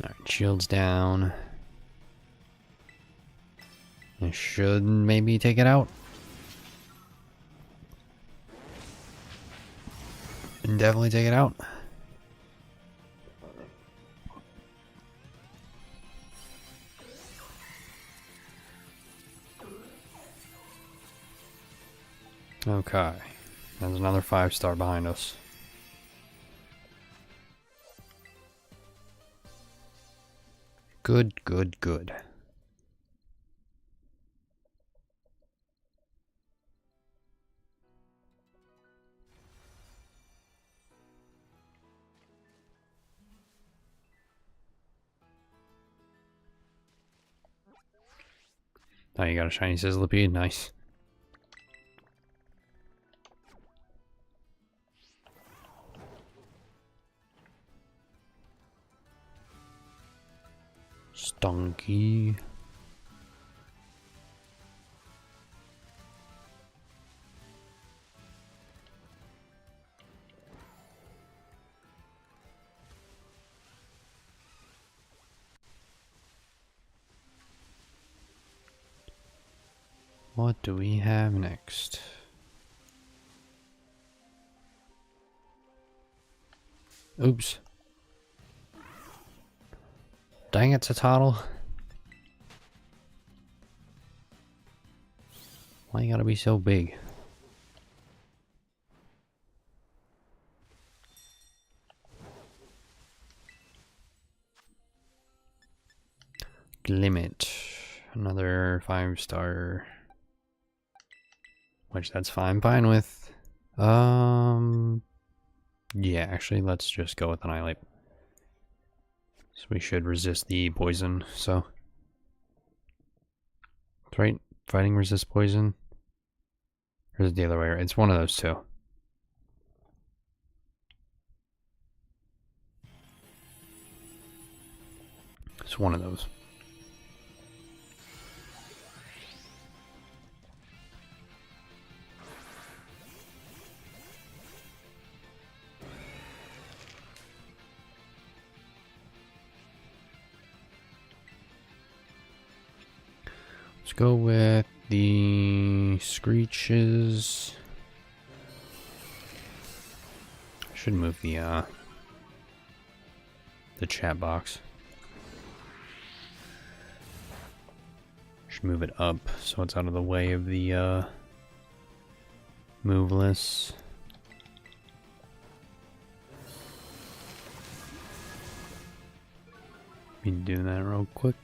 A: Alright, shields down. I should maybe take it out. And definitely take it out. Okay, there's another 5-star behind us. Good, good, good. Oh, you got a shiny Sizzlipede? Nice. Stunky. What do we have next? Oops. Dang it, Totodle. Why you gotta be so big? Limit. Another 5-star. Which that's fine with. Yeah, actually let's just go with Annihilate. So we should resist the poison, so. That's right. Fighting resists poison. Or is it the other way? It's one of those two. It's one of those. Let's go with the Screeches. I should move the chat box. Should move it up so it's out of the way of the move list. Be doing that real quick.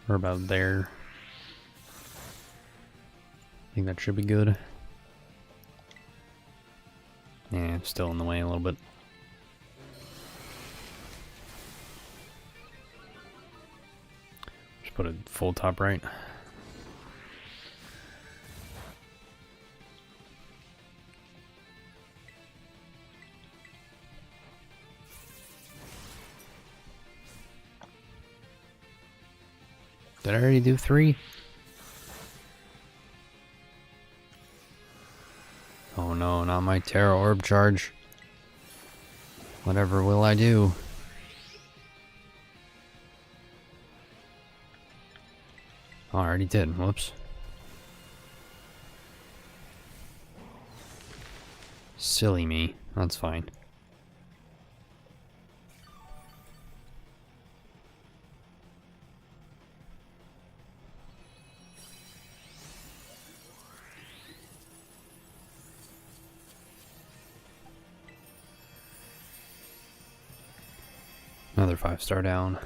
A: We're about there. I think that should be good. Yeah, still in the way a little bit. Just put it full top right. Did I already do 3? Oh no, not my Terra Orb charge. Whatever will I do? Oh, I already did. Whoops. Silly me. That's fine. Another 5-star down.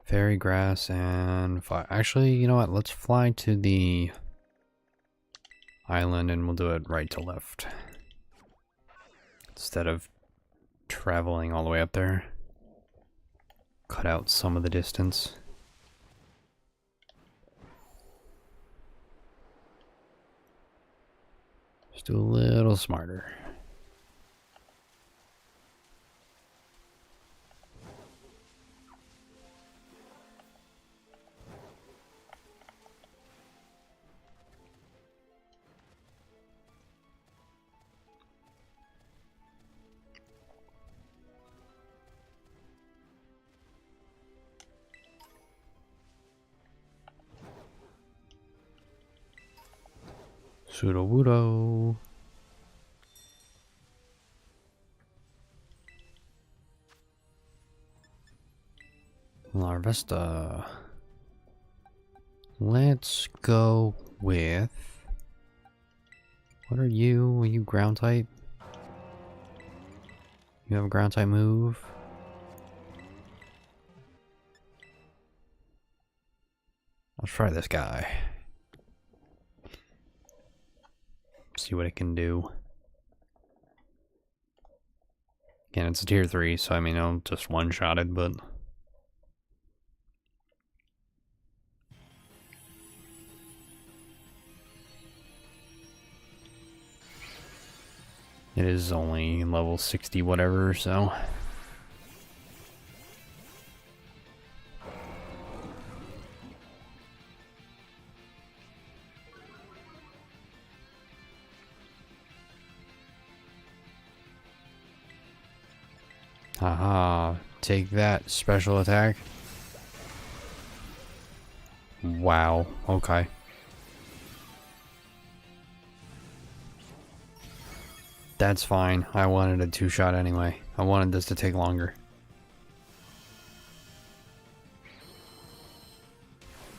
A: Fairy grass and fire. Actually, you know what? Let's fly to the island and we'll do it right to left. Instead of traveling all the way up there. Cut out some of the distance. Just do a little smarter. Sudowoodo. Larvesta. Let's go with... What are you? Are you ground type? You have a ground type move? Let's try this guy. See what it can do. Again, it's a tier 3, so I mean, I'll just one-shot it, but... It is only level 60 whatever, so... Haha, take that, special attack. Wow, okay. That's fine. I wanted a 2-shot anyway. I wanted this to take longer.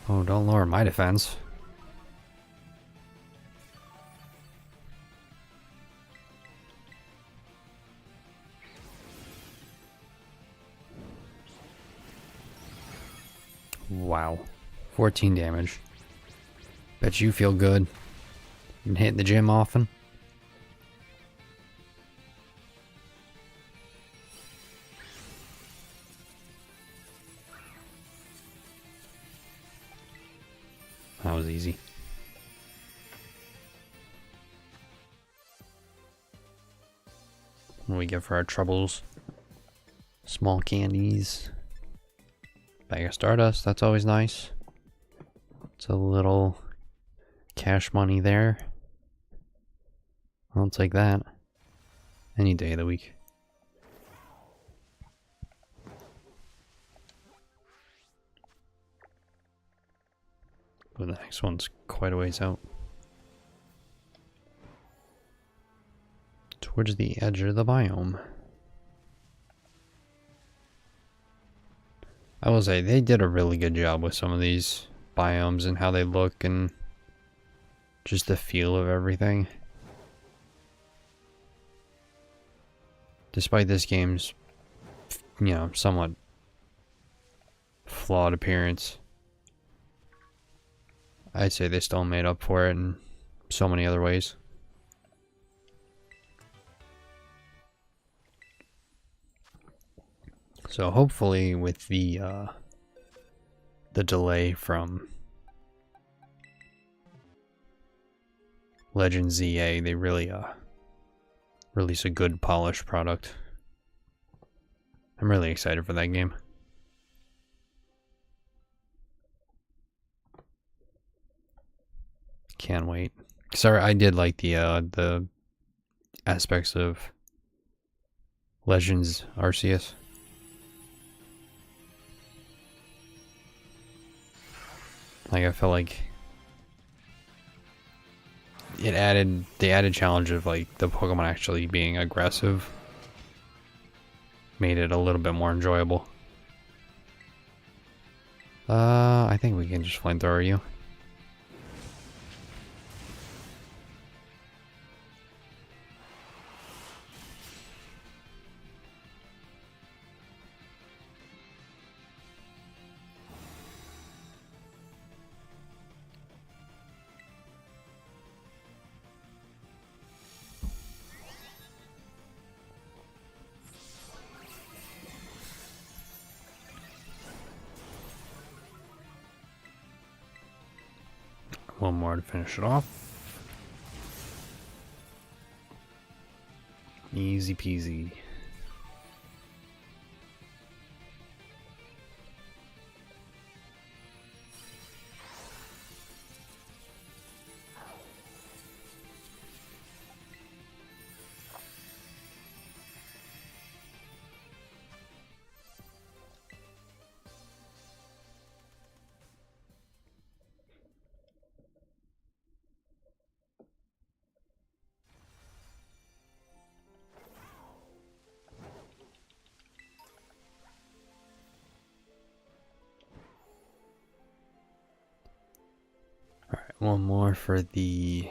A: Oh, don't lower my defense. Wow. 14 damage. Bet you feel good. Been hitting the gym often? That was easy. What do we get for our troubles? Small candies. Bag of Stardust, that's always nice. It's a little cash money there. I'll take that. Any day of the week. But the next one's quite a ways out. Towards the edge of the biome. I will say, they did a really good job with some of these biomes and how they look and just the feel of everything. Despite this game's, you know, somewhat flawed appearance, I'd say they still made up for it in so many other ways. So hopefully with the delay from Legend ZA, they really release a good polished product. I'm really excited for that game. Can't wait. Sorry, I did like the aspects of Legends Arceus. Like, I felt like it added the added challenge of like the Pokemon actually being aggressive, made it a little bit more enjoyable. I think we can just flamethrower you. One more to finish it off. Easy peasy. One more for the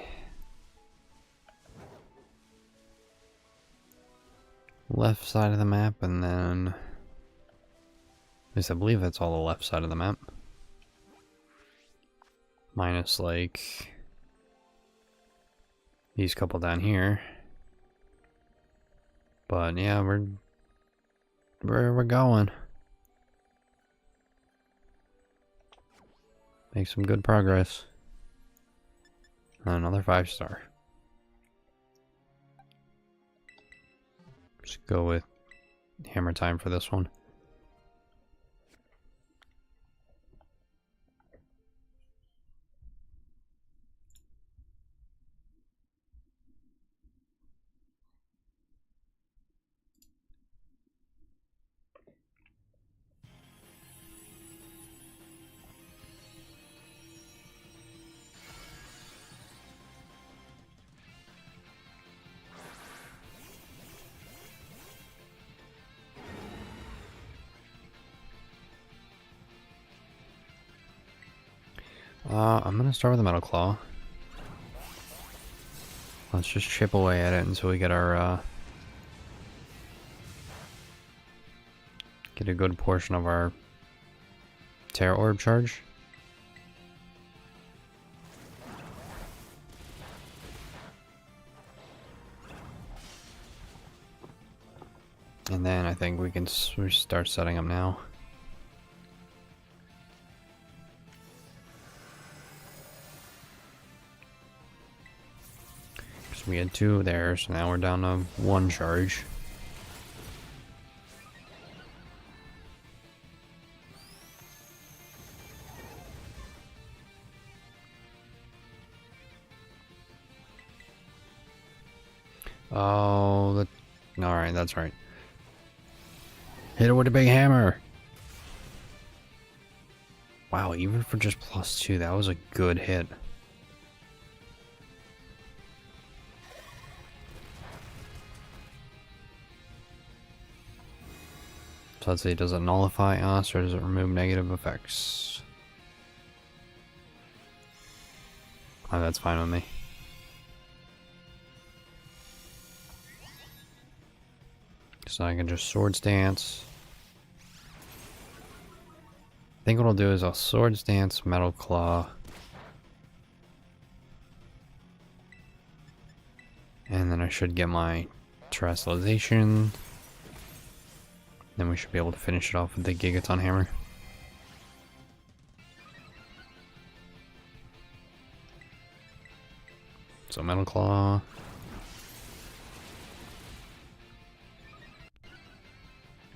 A: left side of the map, and then at least I believe that's all the left side of the map. Minus like these couple down here. But yeah, we're going. Make some good progress. Another 5-star. Just go with hammer time for this one. I'm gonna start with the Metal Claw. Let's just chip away at it until we get our, get a good portion of our Terra Orb charge. And then I think we can start setting up now. We had 2 there, so now we're down to 1 charge. Oh, alright, that's right. Hit it with a big hammer! Wow, even for just +2, that was a good hit. So let's see, does it nullify us or does it remove negative effects? Oh, that's fine with me. So I can just Swords Dance. I think what I'll do is I'll Swords Dance, Metal Claw. And then I should get my Terrestrialization. Then we should be able to finish it off with the Gigaton Hammer. So Metal Claw.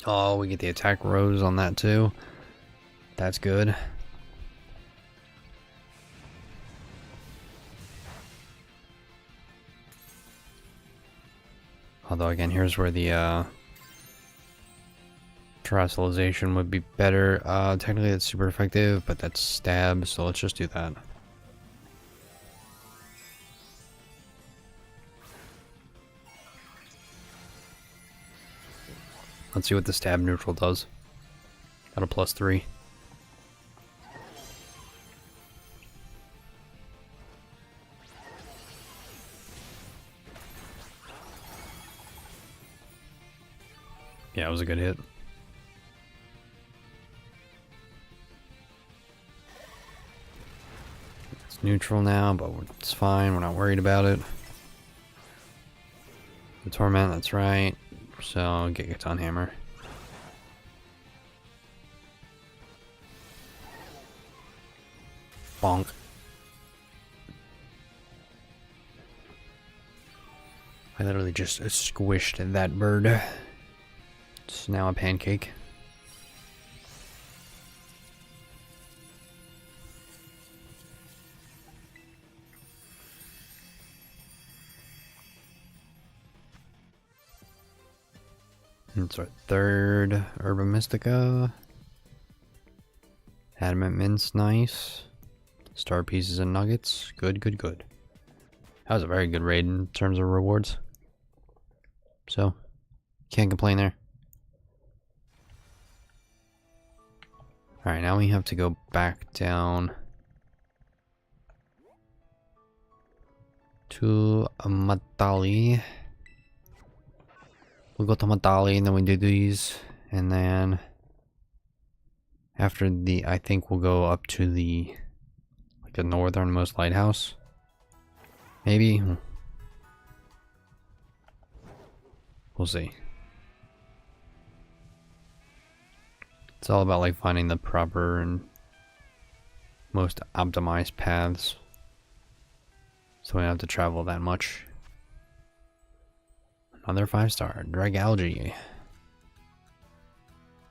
A: Oh, we get the attack rose on that too. That's good. Although again, here's where the Terrestrialization would be better. Technically it's super effective, but that's stab, so let's just do that. Let's see what the stab neutral does. Got a +3. Yeah, it was a good hit. It's neutral now, but it's fine. We're not worried about it. The Torment, that's right. So, Gigaton Hammer. Bonk. I literally just squished that bird. It's now a pancake. It's our 3rd Herba Mystica. Adamant Mints, nice. Star Pieces and Nuggets, good, good, good. That was a very good raid in terms of rewards. So, can't complain there. Alright, now we have to go back down to Matali. We'll go to Matali and then we do these, and then after the, I think we'll go up to the the northernmost lighthouse. Maybe. We'll see. It's all about like finding the proper and most optimized paths, so we don't have to travel that much. Another 5-star drag algae.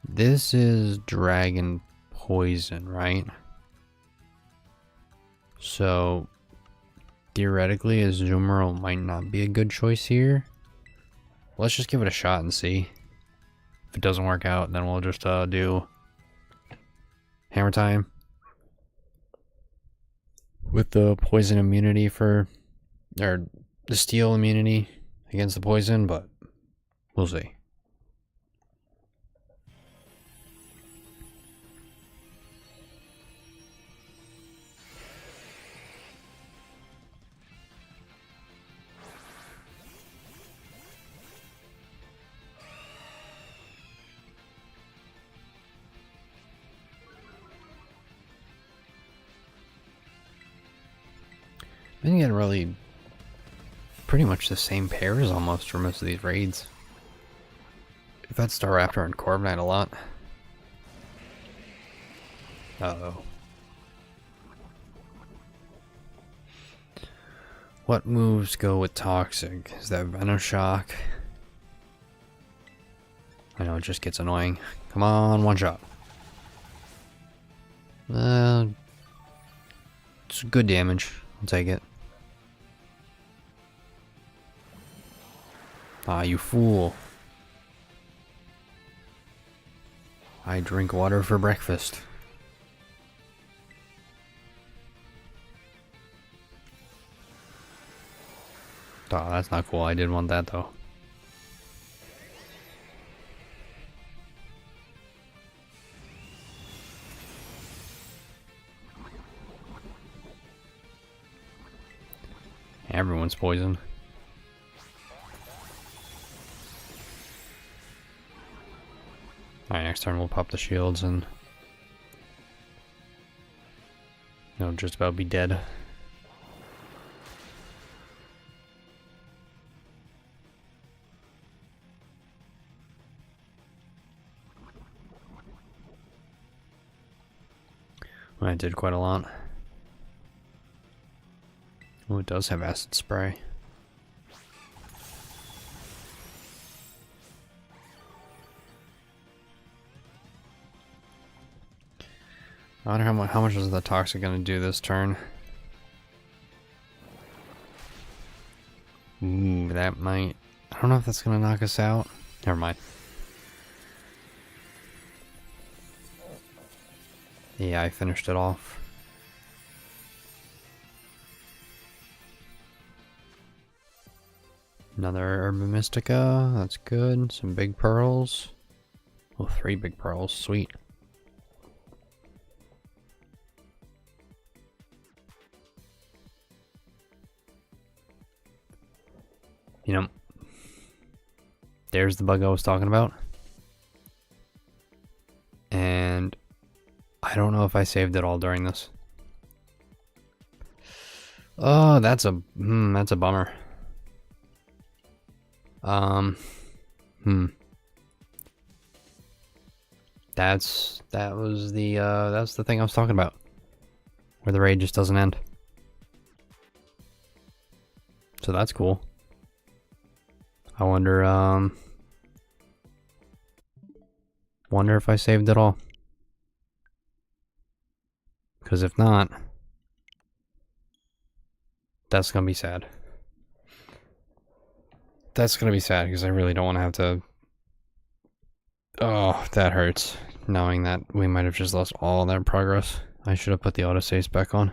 A: This is dragon poison, right? So theoretically, a Zoomerl might not be a good choice here. Let's just give it a shot and see. If it doesn't work out, then we'll just do hammer time with the poison immunity or the steel immunity against the poison, but we'll see. Been getting really pretty much the same pairs almost for most of these raids. I've had Staraptor and Corviknight a lot. Uh-oh. What moves go with Toxic? Is that Venoshock? I know it just gets annoying. Come on, one shot. It's good damage. I'll take it. Ah, you fool. I drink water for breakfast. Oh, that's not cool. I did want that though. Everyone's poisoned. Alright, next turn we'll pop the shields and they'll just about be dead. Well, I did quite a lot. Oh, it does have acid spray. I wonder how much is the Toxic going to do this turn? Ooh, that might... I don't know if that's going to knock us out. Never mind. Yeah, I finished it off. Another Herba Mystica. That's good. Some big pearls. Oh, 3 big pearls. Sweet. You know, there's the bug I was talking about. And I don't know if I saved it all during this. Oh, that's a bummer. That's the thing I was talking about. Where the raid just doesn't end. So that's cool. I wonder if I saved it all. Because if not, that's gonna be sad. That's gonna be sad because I really don't want to have to... Oh, that hurts. Knowing that we might have just lost all that progress. I should have put the autosaves back on.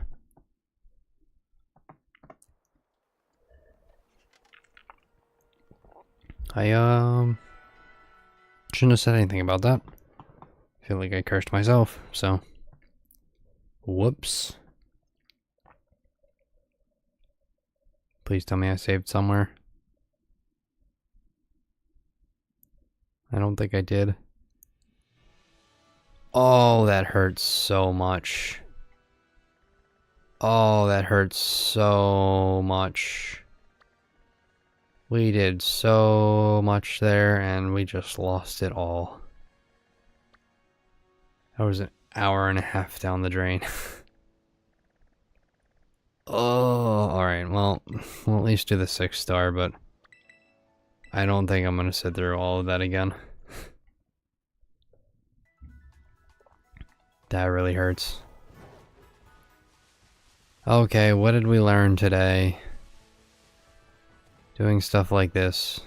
A: I shouldn't have said anything about that. I feel like I cursed myself, so whoops. Please tell me I saved somewhere. I don't think I did. Oh, that hurts so much. Oh, that hurts so much. We did so much there, and we just lost it all. That was an hour and a half down the drain. Oh, alright, well, we'll at least do the 6-star, but I don't think I'm gonna sit through all of that again. That really hurts. Okay, what did we learn today? Doing stuff like this.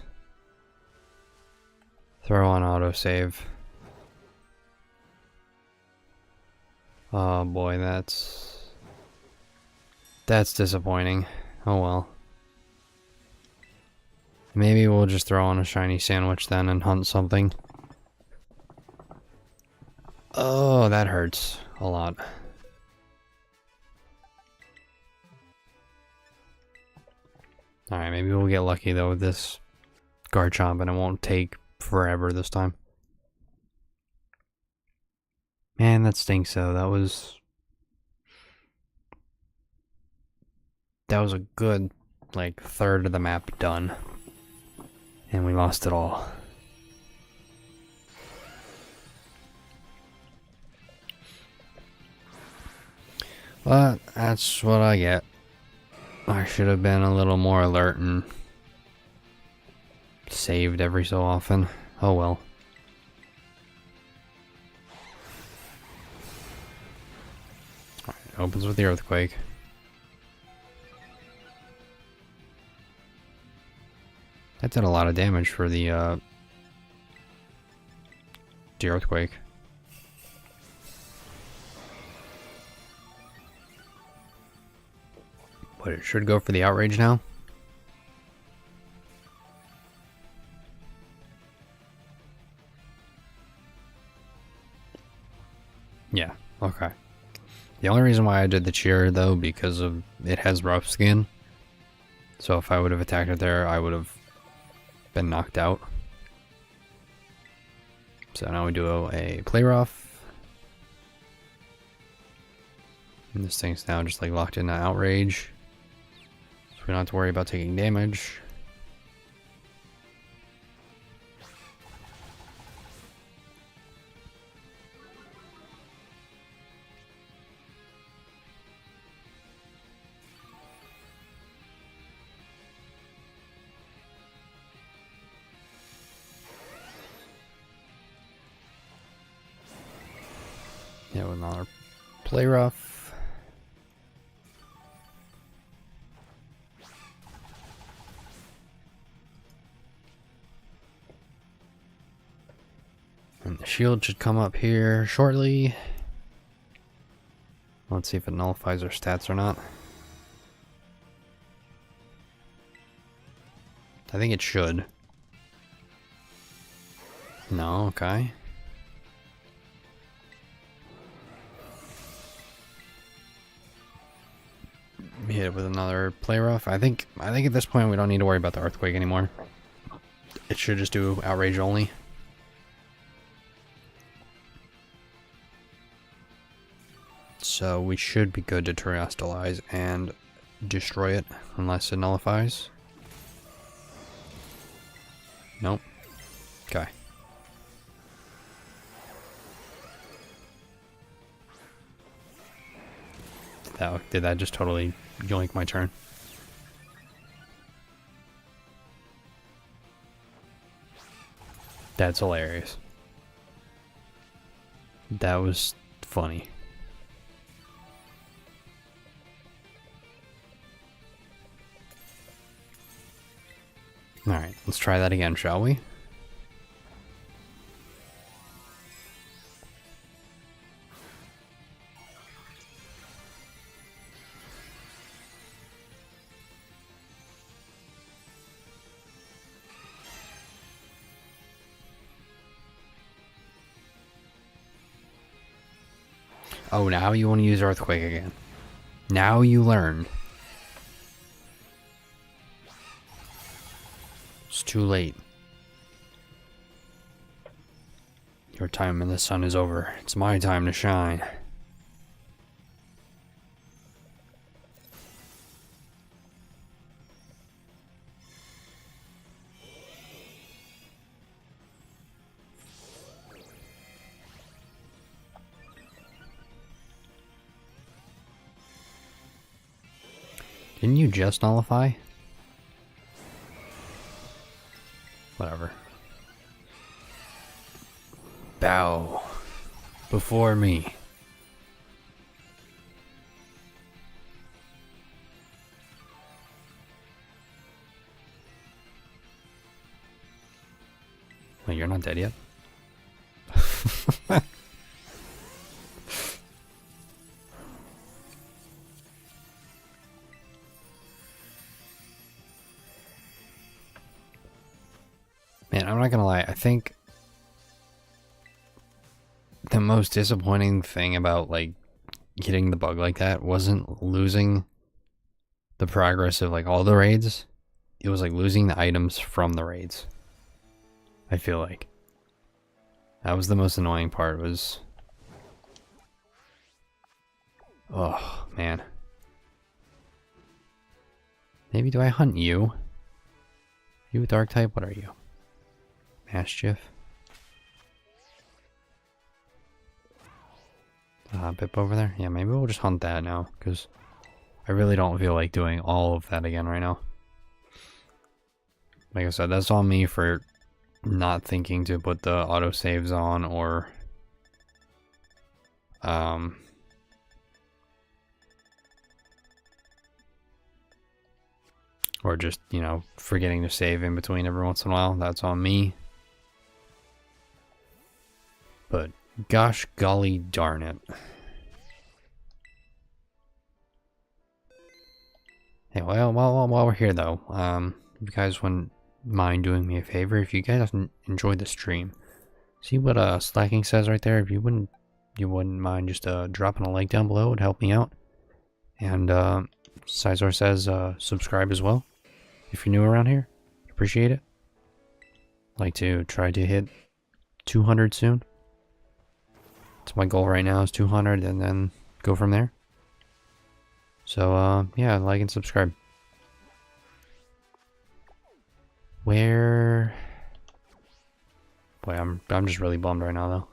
A: Throw on autosave. Oh boy, that's disappointing. Oh well. Maybe we'll just throw on a shiny sandwich then and hunt something. Oh, that hurts a lot. Alright, maybe we'll get lucky though with this Garchomp and it won't take forever this time. Man, that stinks though. That was a good, like, third of the map done. And we lost it all. But that's what I get. I should have been a little more alert and saved every so often. Oh well. Alright, opens with the earthquake. That did a lot of damage for the earthquake. But it should go for the outrage now. Yeah, okay. The only reason why I did the cheer though, because of it has rough skin. So if I would have attacked it there, I would have been knocked out. So now we do a play rough. And this thing's now just like locked into outrage. So we don't have to worry about taking damage. Yeah, with another play rough. And the shield should come up here shortly. Let's see if it nullifies our stats or not. I think it should. No, okay. Hit it with another play rough. I think at this point we don't need to worry about the earthquake anymore. It should just do outrage only. So we should be good to terrestrialize and destroy it unless it nullifies. Nope. Okay. Did that just totally yoink my turn? That's hilarious. That was funny. Alright, let's try that again, shall we? Oh, now you want to use Earthquake again. Now you learn. It's too late. Your time in the sun is over. It's my time to shine. Didn't you just nullify? Whatever. Bow before me. Wait, you're not dead yet? Man, I'm not gonna lie, I think the most disappointing thing about, like, getting the bug like that wasn't losing the progress of, like, all the raids. It was, like, losing the items from the raids. I feel like. That was the most annoying part, was... Oh, man. Maybe do I hunt you? You a dark type? What are you? Mischief? Pip over there? Yeah, maybe we'll just hunt that now, because I really don't feel like doing all of that again right now. Like I said, that's on me for not thinking to put the autosaves on, or just, you know, forgetting to save in between every once in a while. That's on me. But gosh golly darn it. Hey, well, while we're here though, if you guys wouldn't mind doing me a favor, if you guys enjoyed the stream, see what Slacking says right there. If you wouldn't mind just dropping a like down below, it would help me out. And Sizor says subscribe as well if you're new around here. Appreciate it. Like to try to hit 200 soon. That's my goal right now, is 200, and then go from there. So yeah, like and subscribe. Where? Boy, I'm just really bummed right now though.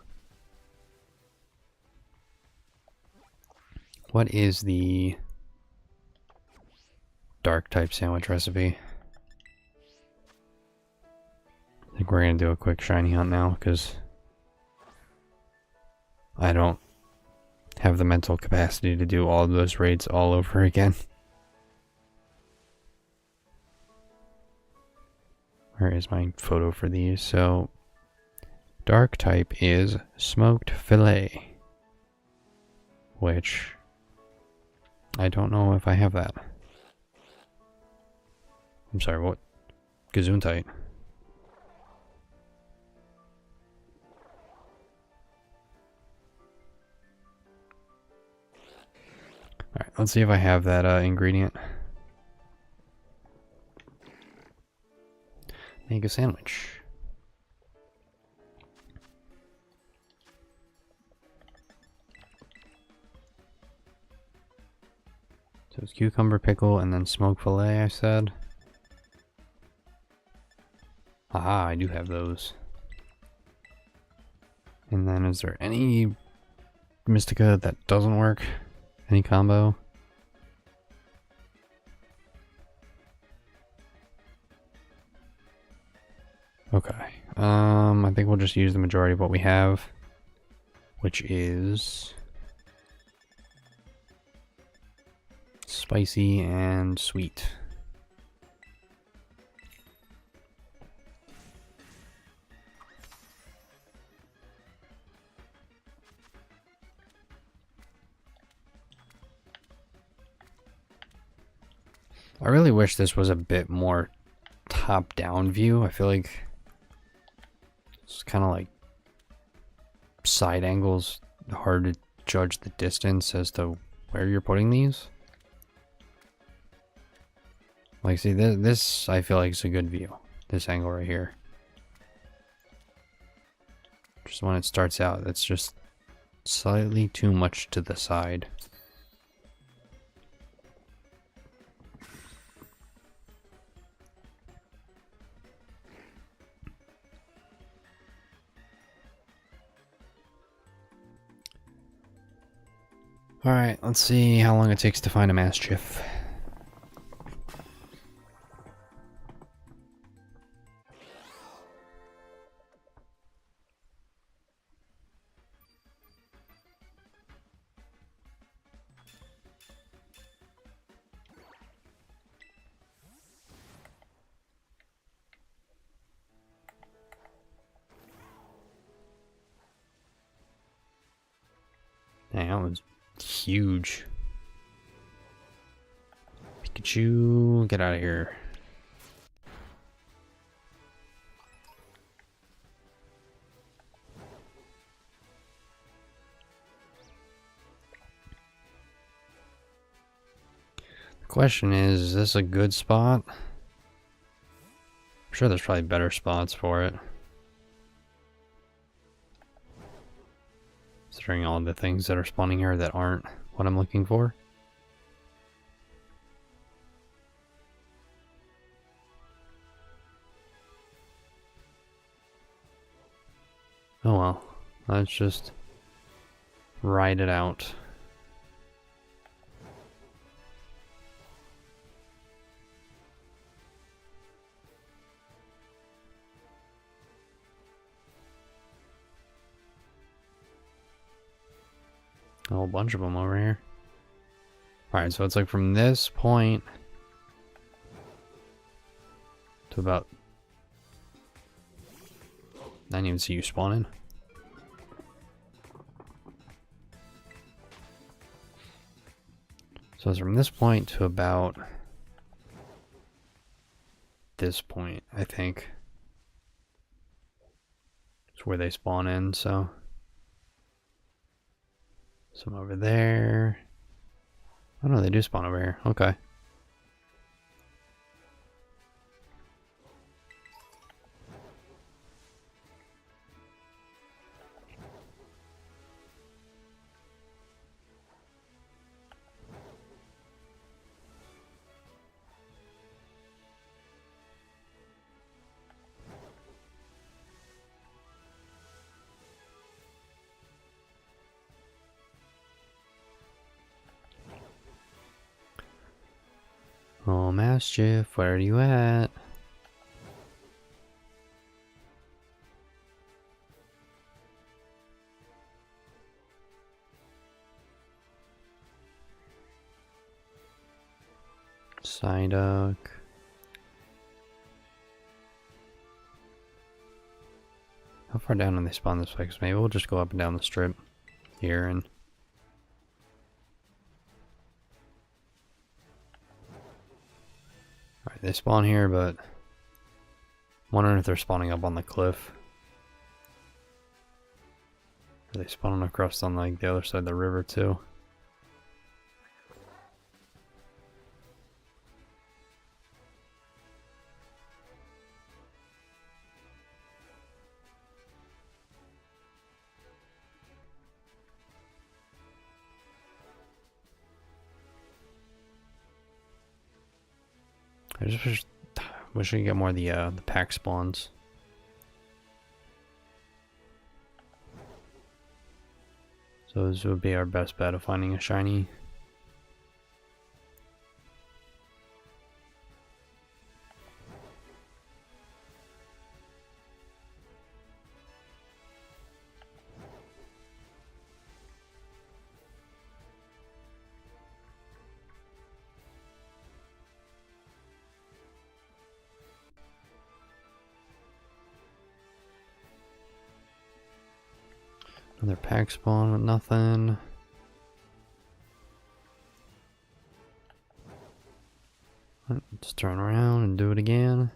A: What is the dark type sandwich recipe? I think we're gonna do a quick shiny hunt now, because I don't have the mental capacity to do all of those raids all over again. Where is my photo for these? So, dark type is smoked fillet, which I don't know if I have that. I'm sorry, what? Gesundheit. Alright, let's see if I have that ingredient. Make a sandwich. So it's cucumber pickle and then smoked fillet, I said. Aha, I do have those. And then is there any Mystica that doesn't work? Any combo? Okay. I think we'll just use the majority of what we have, which is spicy and sweet. I really wish this was a bit more top-down view. I feel like it's kind of like side angles, hard to judge the distance as to where you're putting these. Like, see, this I feel like is a good view. This angle right here. Just when it starts out, it's just slightly too much to the side. Alright, let's see how long it takes to find a Mastiff. Dang, that was huge. Pikachu, get out of here. The question is this a good spot? I'm sure there's probably better spots for it. Considering all the things that are spawning here that aren't what I'm looking for. Oh well, let's just ride it out. A whole bunch of them over here. Alright, so it's like from this point to about... I didn't even see you spawning. So it's from this point to about this point, I think. It's where they spawn in, so... Some over there. Oh no, they do spawn over here. Okay. Oh, Mischief, where are you at? Psyduck. How far down do they spawn this way? 'Cause maybe we'll just go up and down the strip here and... Alright, they spawn here, but... I'm wondering if they're spawning up on the cliff. Are they spawning across on like the other side of the river too? I just wish I could get more of the pack spawns. So this would be our best bet of finding a shiny. Another pack spawn with nothing. Let's turn around and do it again.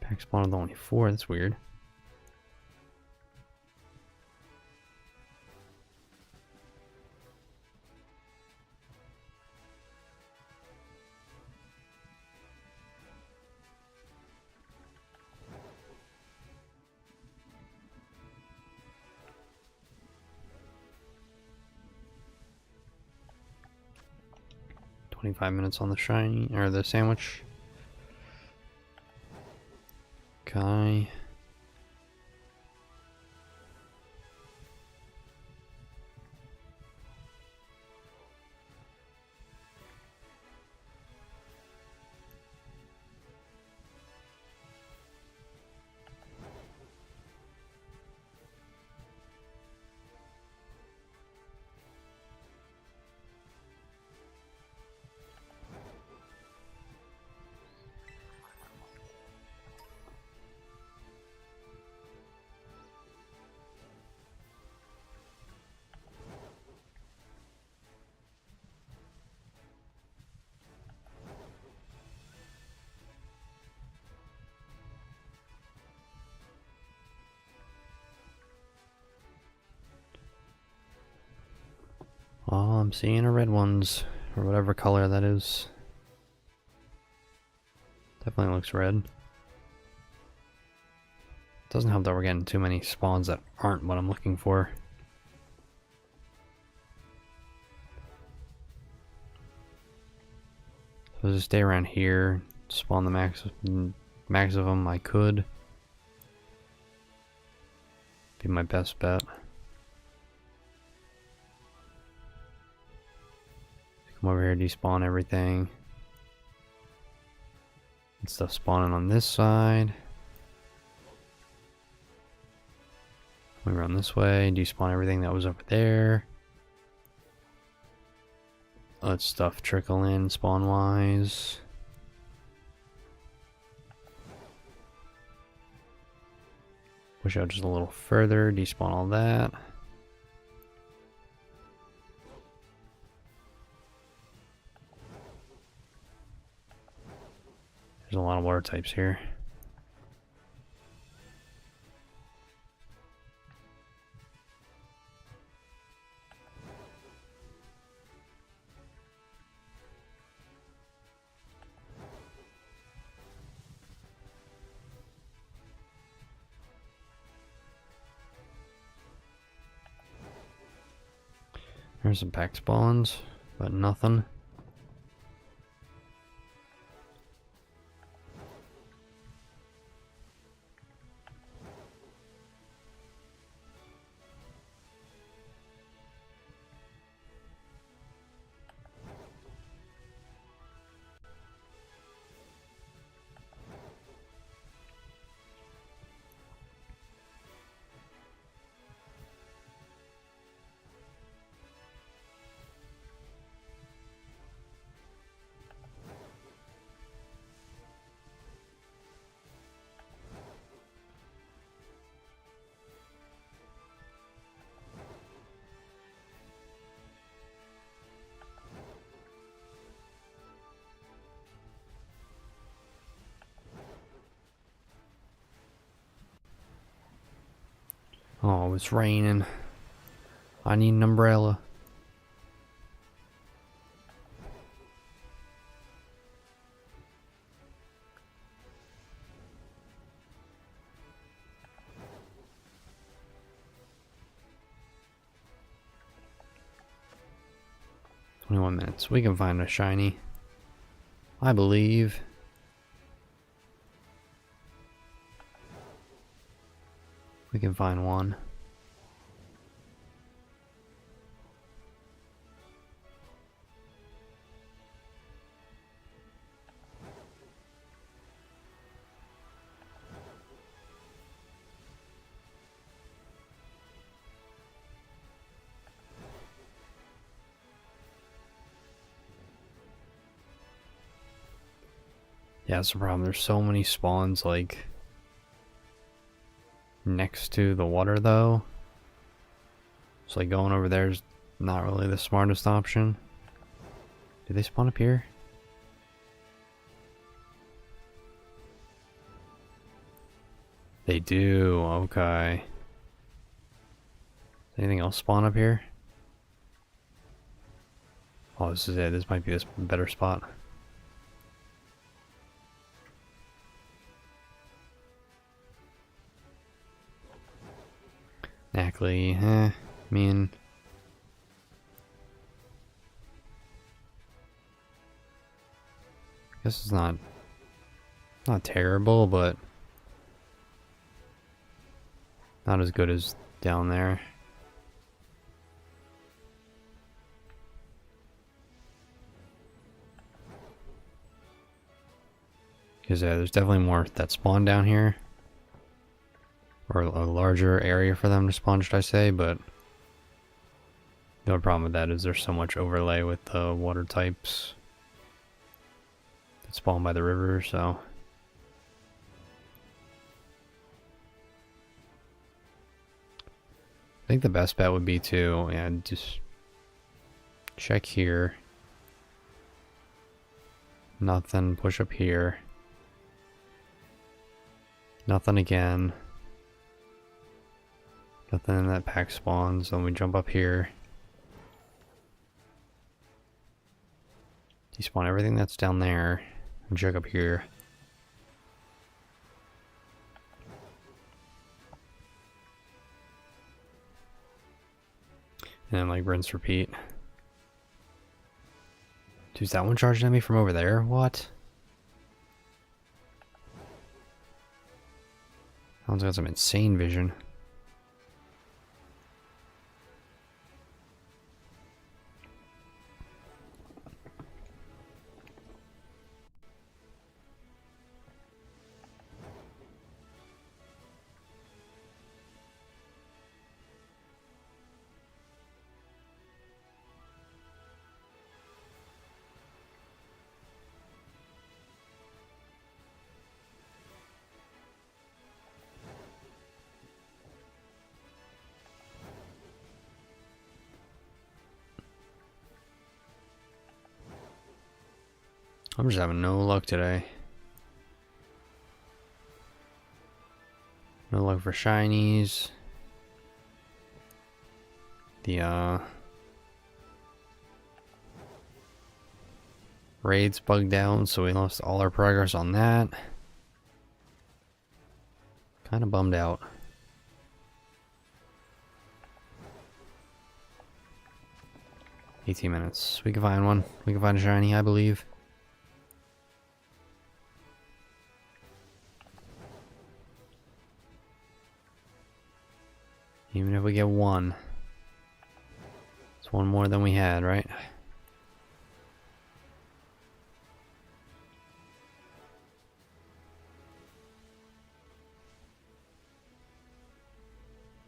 A: Pack spawn with only 4, that's weird. $25 on the shiny, or the sandwich. Okay. Oh, I'm seeing a red ones, or whatever color that is. Definitely looks red. Doesn't help that we're getting too many spawns that aren't what I'm looking for. So just stay around here, spawn the max of them I could. Be my best bet. Come over here, despawn everything. And stuff spawning on this side. We run this way, despawn everything that was over there. Let stuff trickle in spawn wise. Push out just a little further, despawn all that. There's a lot of water types here. There's some pack spawns, but nothing. Oh, it's raining. I need an umbrella. $21. We can find a shiny. I believe. We can find one. Yeah, that's the problem. There's so many spawns, like, next to the water, though. So, like, going over there is not really the smartest option. Do they spawn up here? They do, okay. Anything else spawn up here? Oh, this is it. This might be a better spot. Exactly. I mean, I guess it's not terrible, but not as good as down there. Because there's definitely more that spawn down here. Or a larger area for them to spawn, should I say, but the only problem with that is there's so much overlay with the water types that spawn by the river, so. I think the best bet would be to, yeah, just check here. Nothing, push up here. Nothing again. Nothing in that pack spawns, then we jump up here. Despawn everything that's down there and check up here. And then like rinse, repeat. Dude, is that one charging at me from over there? What? That one's got some insane vision. I'm just having no luck today. No luck for shinies. The raids bugged out, so we lost all our progress on that. Kind of bummed out. $18 minutes. We can find one. We can find a shiny, I believe. Even if we get one. It's one more than we had, right?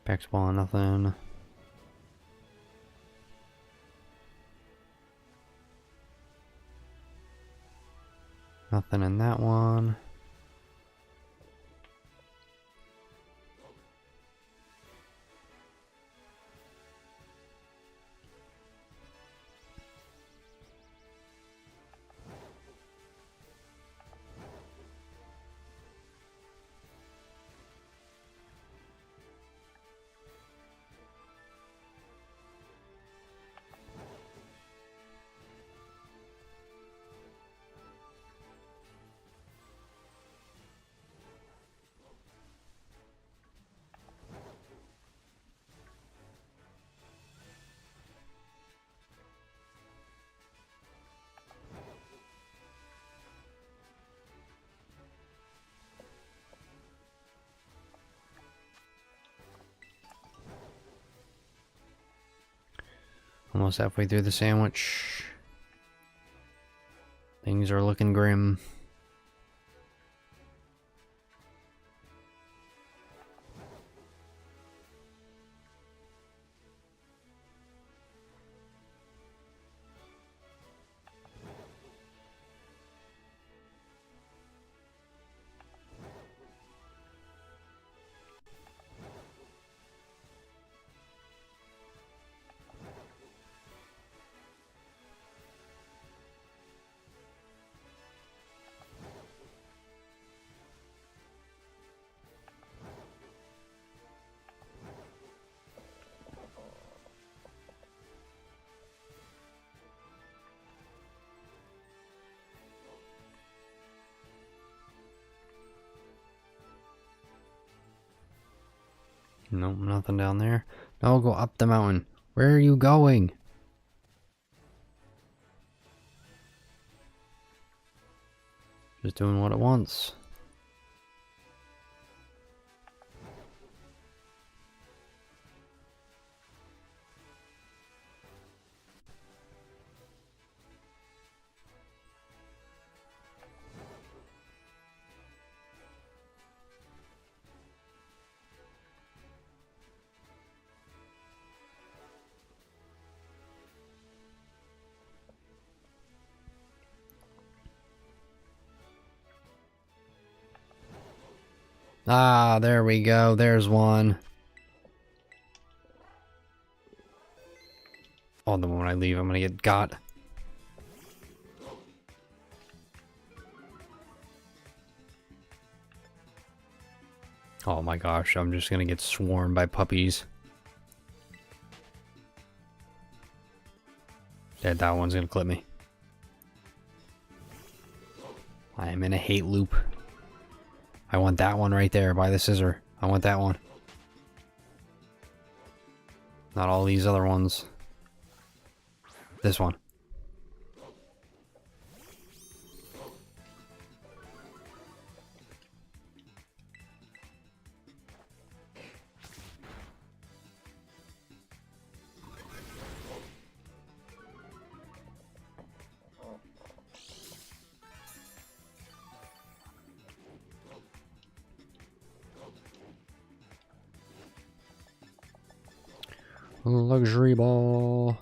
A: Back spawn, nothing. Nothing in that one. Almost halfway through the sandwich. Things are looking grim. Nope, nothing down there. No, go up the mountain. Where are you going? Just doing what it wants. Ah, there we go. There's one. Oh, the moment I leave, I'm gonna get got. Oh my gosh, I'm just gonna get swarmed by puppies. Yeah, that one's gonna clip me. I am in a hate loop. I want that one right there by the scissor. I want that one. Not all these other ones. This one. Luxury ball.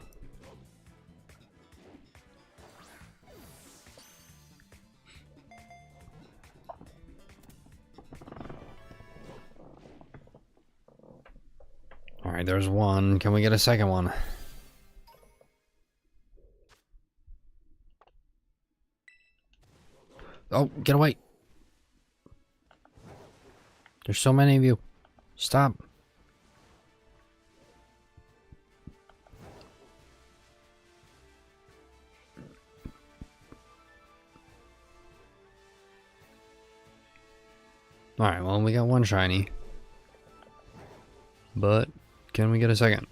A: Alright, there's one. Can we get a second one? Oh, get away. There's so many of you. Stop. Alright, well, we got one shiny. But, can we get a second?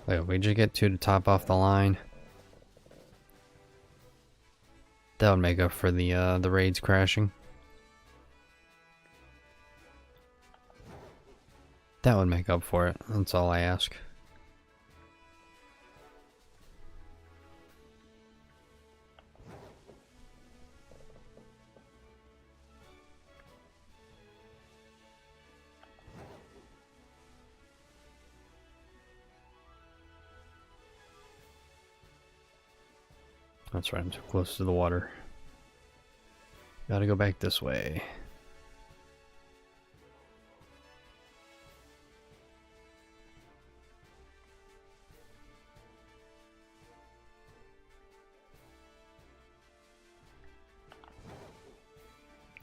A: Wait, if we just get two to top off the line, that would make up for the raids crashing. That would make up for it. That's all I ask. That's right, I'm too close to the water. Gotta go back this way.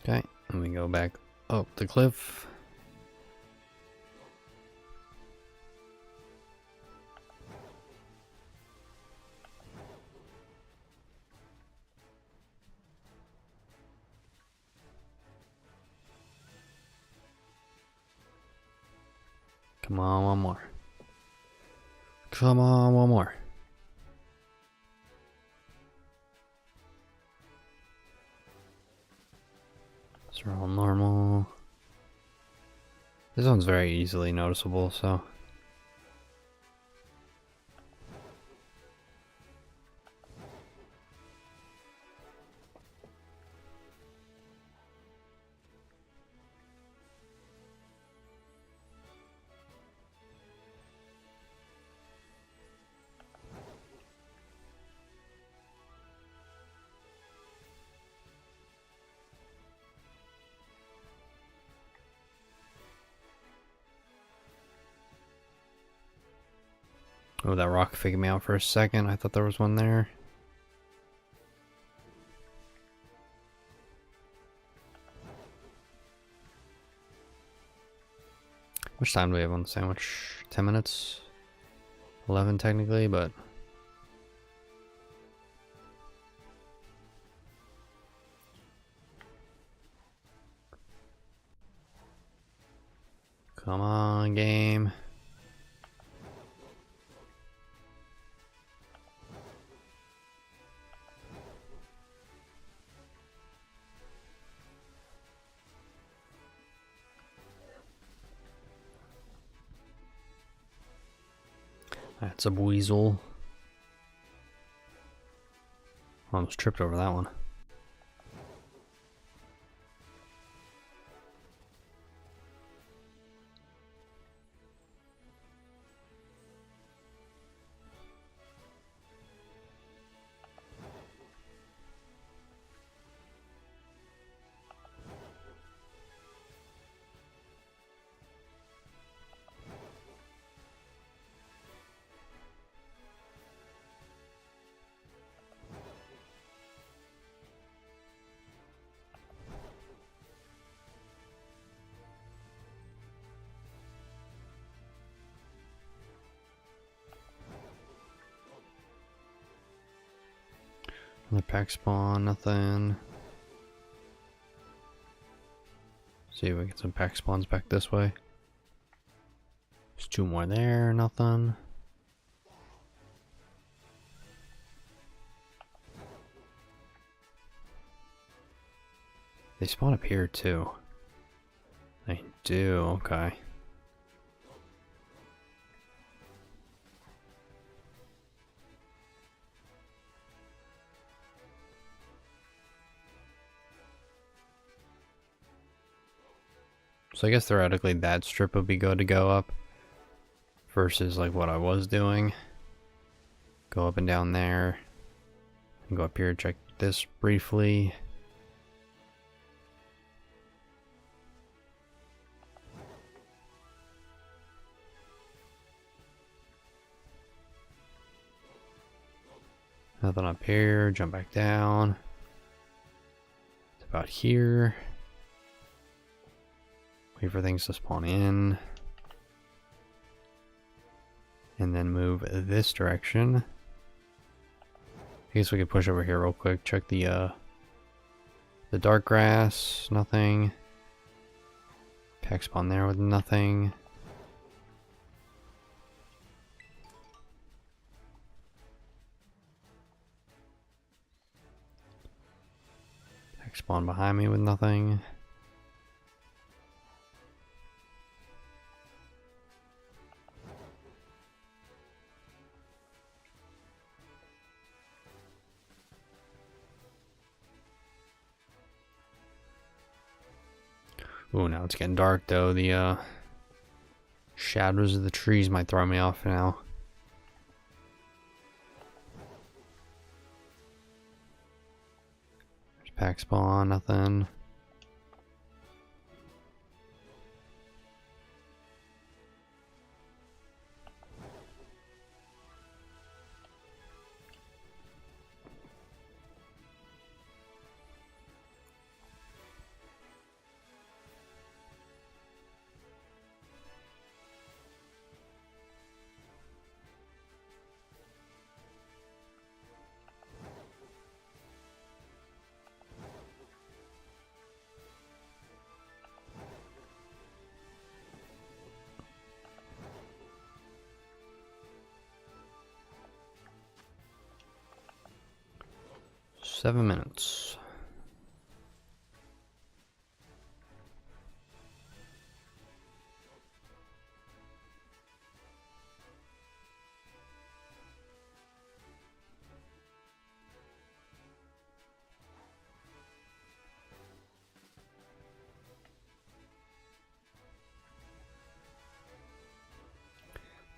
A: Okay, and we go back up the cliff. Come on, one more. Come on, one more. These are all normal. This one's very easily noticeable, so. Oh, that rock figured me out for a second. I thought there was one there. How much time do we have on the sandwich? 10 minutes? 11 technically, but... Come on, game. That's a weasel. Almost tripped over that one. Another pack spawn, nothing. See if we get some pack spawns back this way. There's 2 more there, nothing. They spawn up here too. They do, okay. So I guess theoretically that strip would be good to go up versus like what I was doing. Go up and down there. And go up here, check this briefly. Nothing up here, jump back down. It's about here. Wait for things to spawn in. And then move this direction. I guess we could push over here real quick. Check the dark grass, nothing. Pack spawn there with nothing. Pack spawn behind me with nothing. Ooh, now it's getting dark though. The shadows of the trees might throw me off now. There's pack spawn, nothing. Seven minutes.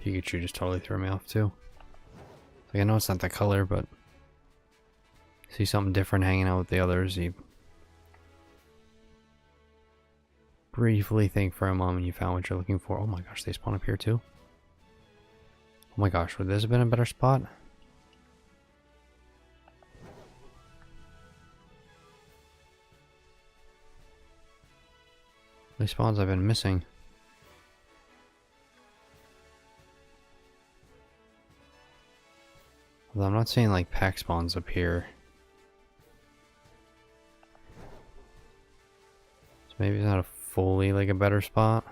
A: Pikachu just totally threw me off too. Like, I know it's not that color, but see something different hanging out with the others. You briefly think for a moment you found what you're looking for. Oh my gosh, they spawn up here too. Oh my gosh, would this have been a better spot? The spawns I've been missing. Although I'm not seeing like pack spawns up here. So maybe it's not a fully like a better spot.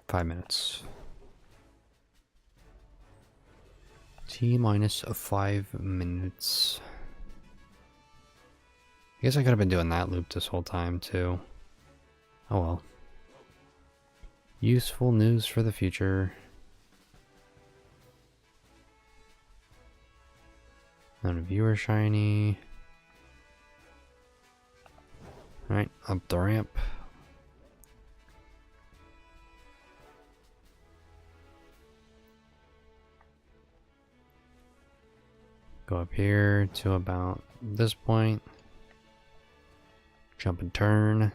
A: Five minutes. T minus 5 minutes. I guess I could have been doing that loop this whole time too. Oh well. Useful news for the future. Not a viewer shiny. Alright, up the ramp. Go up here to about this point. Jump and turn.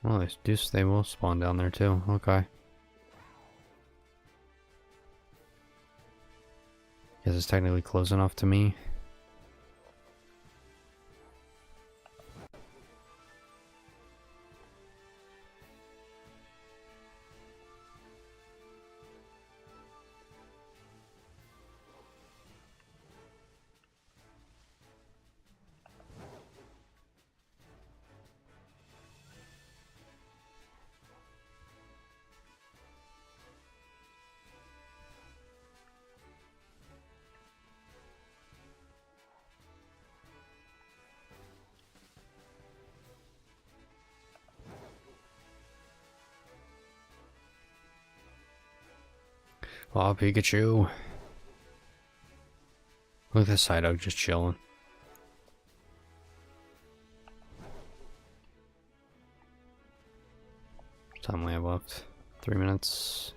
A: Well, they They will spawn down there too. Okay. Guess it's technically close enough to me. Oh, Pikachu. Look at this side oak just chilling. Time we have left? 3 minutes.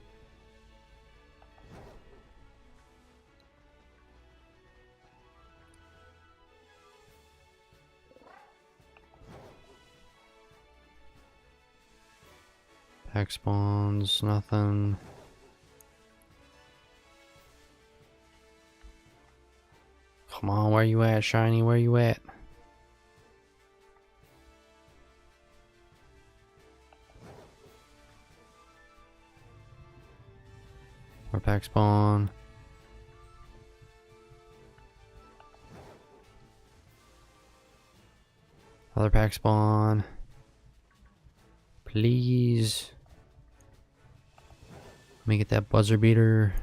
A: Pack spawns, nothing. Come on, where you at, Shiny? Where you at? More pack spawn. Other pack spawn. Please. Let me get that buzzer beater.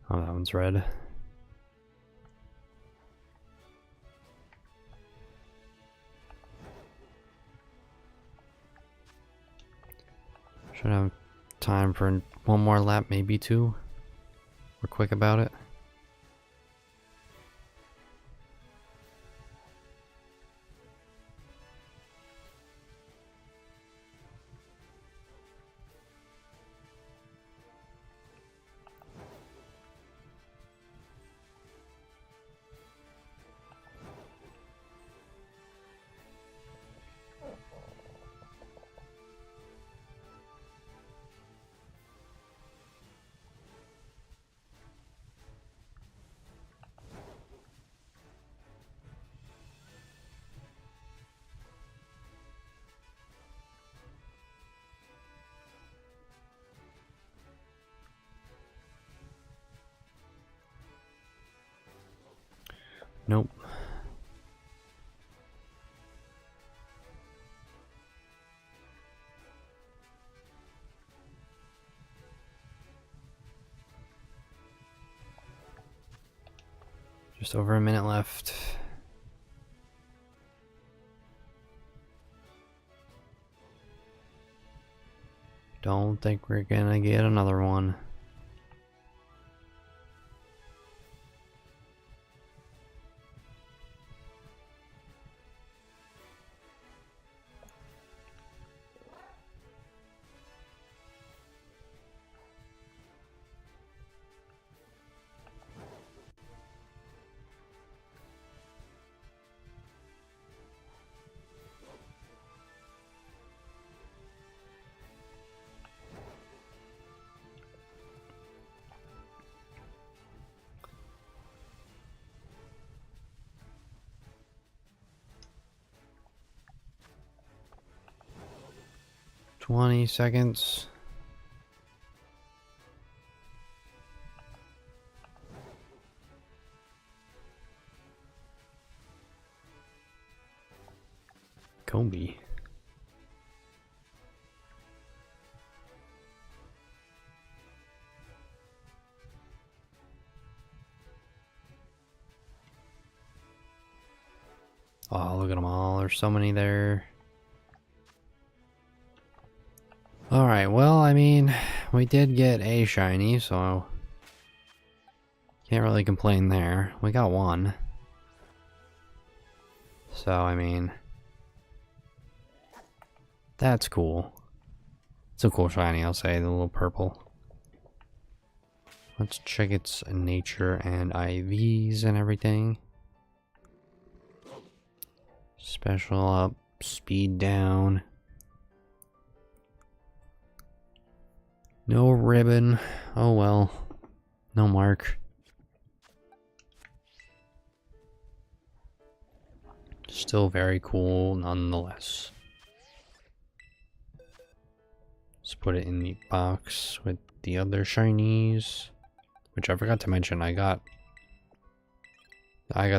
A: Oh, that one's red. Should have time for one more lap, maybe two. We're quick about it. Nope. Just over a minute left. Don't think we're gonna get another one. $20 seconds. Combi. Oh, look at them all. There's so many there. Alright, well, I mean, we did get a shiny, so can't really complain there. We got one. So, I mean, that's cool. It's a cool shiny, I'll say, the little purple. Let's check its nature and IVs and everything. Special up, speed down. No ribbon. Oh well. No mark. Still very cool nonetheless. Let's put it in the box with the other shinies. Which I forgot to mention, I got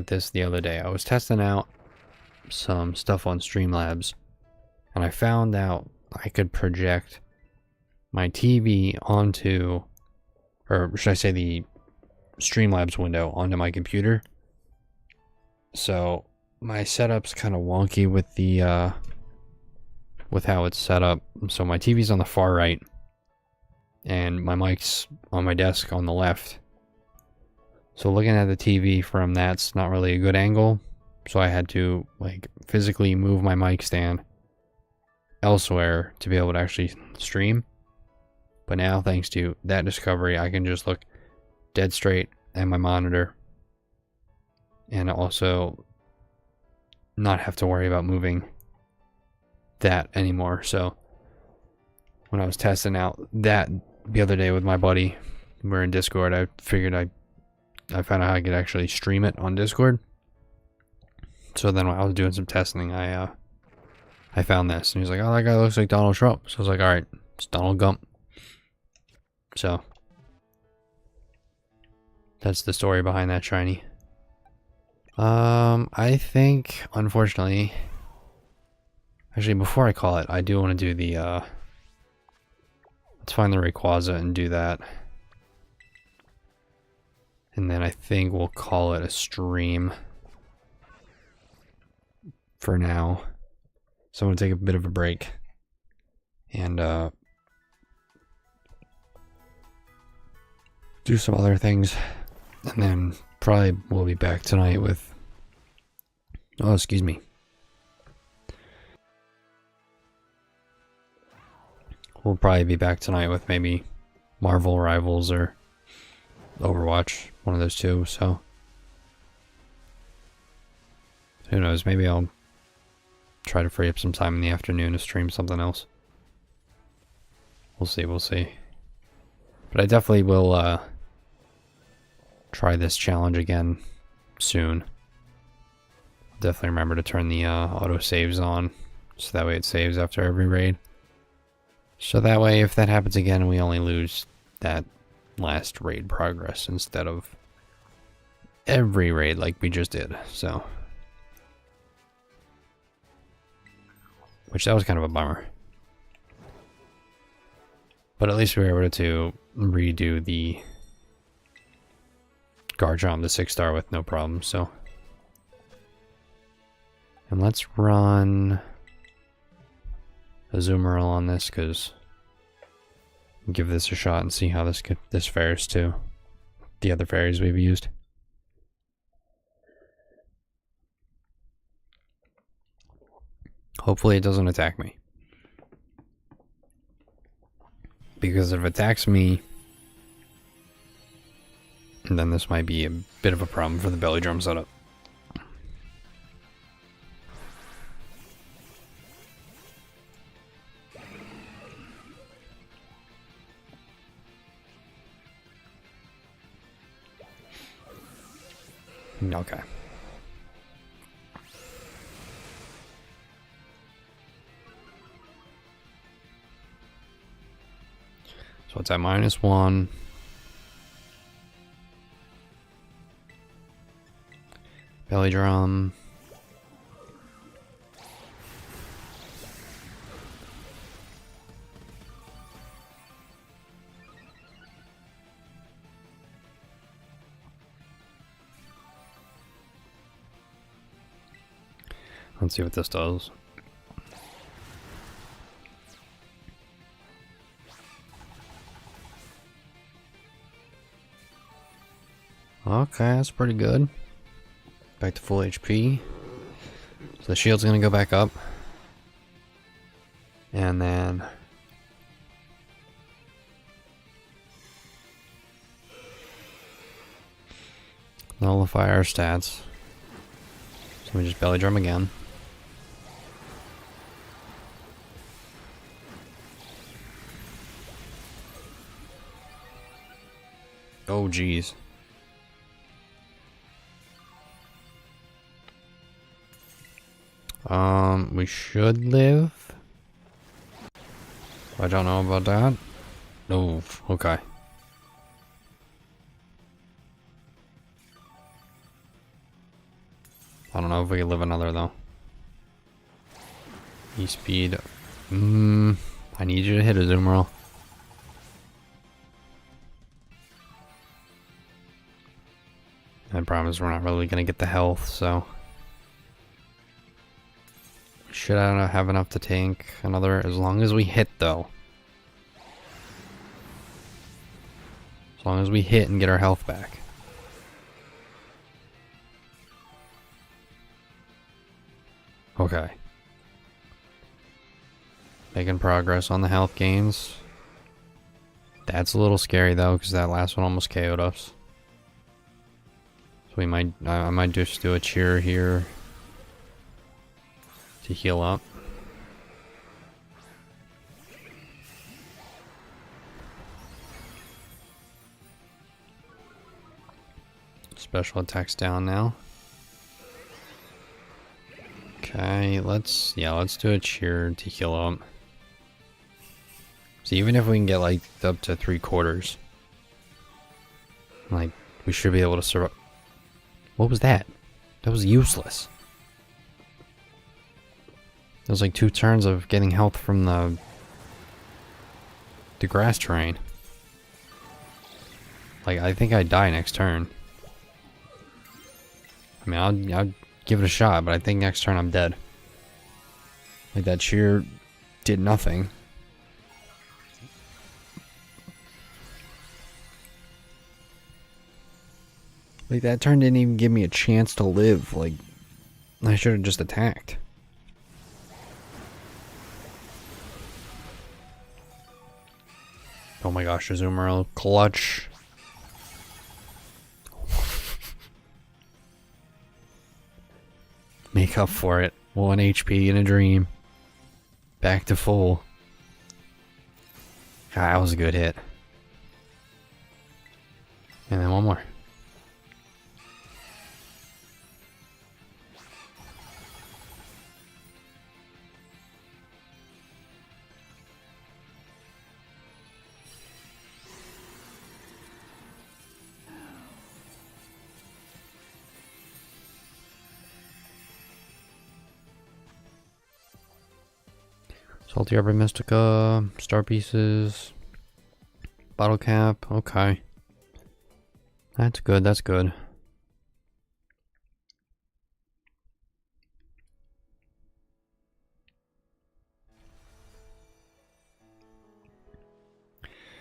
A: this the other day. I was testing out some stuff on Streamlabs, and I found out I could project my TV onto, or should I say the Streamlabs window onto my computer. So my setup's kind of wonky with the with how it's set up. So my TV's on the far right, and my mic's on my desk on the left. So looking at the TV from that's not really a good angle. So I had to like physically move my mic stand elsewhere to be able to actually stream. But now, thanks to that discovery, I can just look dead straight at my monitor and also not have to worry about moving that anymore. So when I was testing out that the other day with my buddy, we're in Discord, I figured I found out how I could actually stream it on Discord. So then when I was doing some testing, I found this, and he was like, "Oh, that guy looks like Donald Trump." So I was like, "All right, it's Donald Gump." So that's the story behind that shiny. I think, unfortunately, actually, before I call it, I do want to do the let's find the Rayquaza and do that. And then I think we'll call it a stream for now. So I'm going to take a bit of a break. And do some other things. And then probably we'll be back tonight with... Oh, excuse me. We'll probably be back tonight with maybe Marvel Rivals or Overwatch, one of those two, so who knows, maybe I'll try to free up some time in the afternoon to stream something else. We'll see. But I definitely will try this challenge again soon. I'll definitely remember to turn the auto saves on, so that way it saves after every raid. So that way, if that happens again, we only lose that last raid progress instead of every raid like we just did. So, which that was kind of a bummer, but at least we were able to redo the Garchomp, the 6-star, with no problem. So, and let's run a Zoomerl on this, because give this a shot and see how this fares to the other fairies we've used. Hopefully it doesn't attack me, because if it attacks me, then this might be a bit of a problem for the belly drum setup. Okay. So it's at -1. Belly drum. Let's see what this does. Okay, that's pretty good. Back to full HP. So the shield's gonna go back up. And then... nullify our stats. So we just belly drum again. Oh, jeez. We should live. I don't know about that. Oh, okay. I don't know if we can live another though. E-speed. I need you to hit a zoom roll. I promise we're not really gonna get the health, so. Should I have enough to tank another, as long as we hit though. As long as we hit and get our health back. Okay. Making progress on the health gains. That's a little scary though, because that last one almost KO'd us. So we might, I might just do a cheer here to heal up. Special attacks down now. Okay, let's do a cheer to heal up. So even if we can get like up to 3/4, like we should be able to survive. What was that? That was useless. It was like 2 turns of getting health from the grass terrain. Like I think I'd die next turn. I mean, I'll give it a shot, but I think next turn I'm dead. Like that cheer did nothing. Like that turn didn't even give me a chance to live. Like I should have just attacked. Oh my gosh, Azumarill clutch. Make up for it. 1 HP in a dream. Back to full. God, that was a good hit. And then one more. Salty Arbor Mystica, Star Pieces, Bottle Cap, okay. That's good, that's good.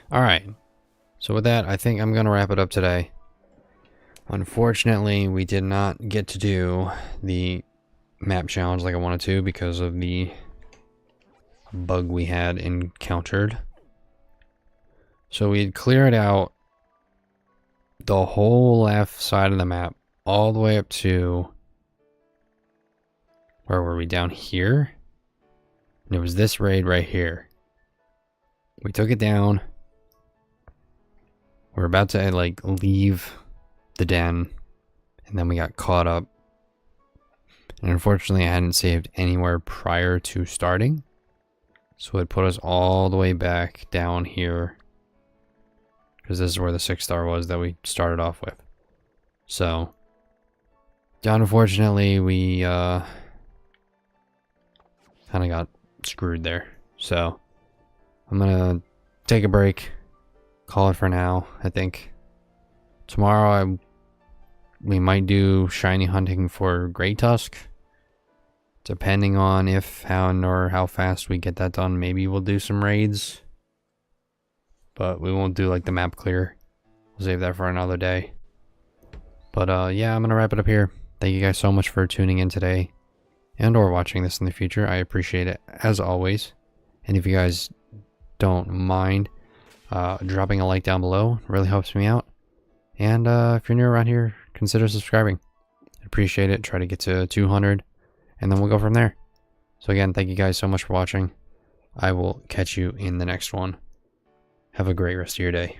A: Alright, so with that, I think I'm going to wrap it up today. Unfortunately, we did not get to do the map challenge like I wanted to because of the bug we had encountered. So we had cleared out the whole left side of the map all the way up to, where were we, down here? And it was this raid right here. We took it down. We're about to like leave the den, and then we got caught up. And unfortunately I hadn't saved anywhere prior to starting. So it put us all the way back down here. Because this is where the 6-star was that we started off with. So, unfortunately, we kind of got screwed there. So, I'm going to take a break. Call it for now, I think. Tomorrow, we might do shiny hunting for Grey Tusk. Depending on if, how, or how fast we get that done, maybe we'll do some raids. But we won't do like the map clear. We'll save that for another day. But yeah, I'm going to wrap it up here. Thank you guys so much for tuning in today and or watching this in the future. I appreciate it as always. And if you guys don't mind dropping a like down below, it really helps me out. And if you're new around here, consider subscribing. I appreciate it. Try to get to 200 and then we'll go from there. So again, thank you guys so much for watching. I will catch you in the next one. Have a great rest of your day.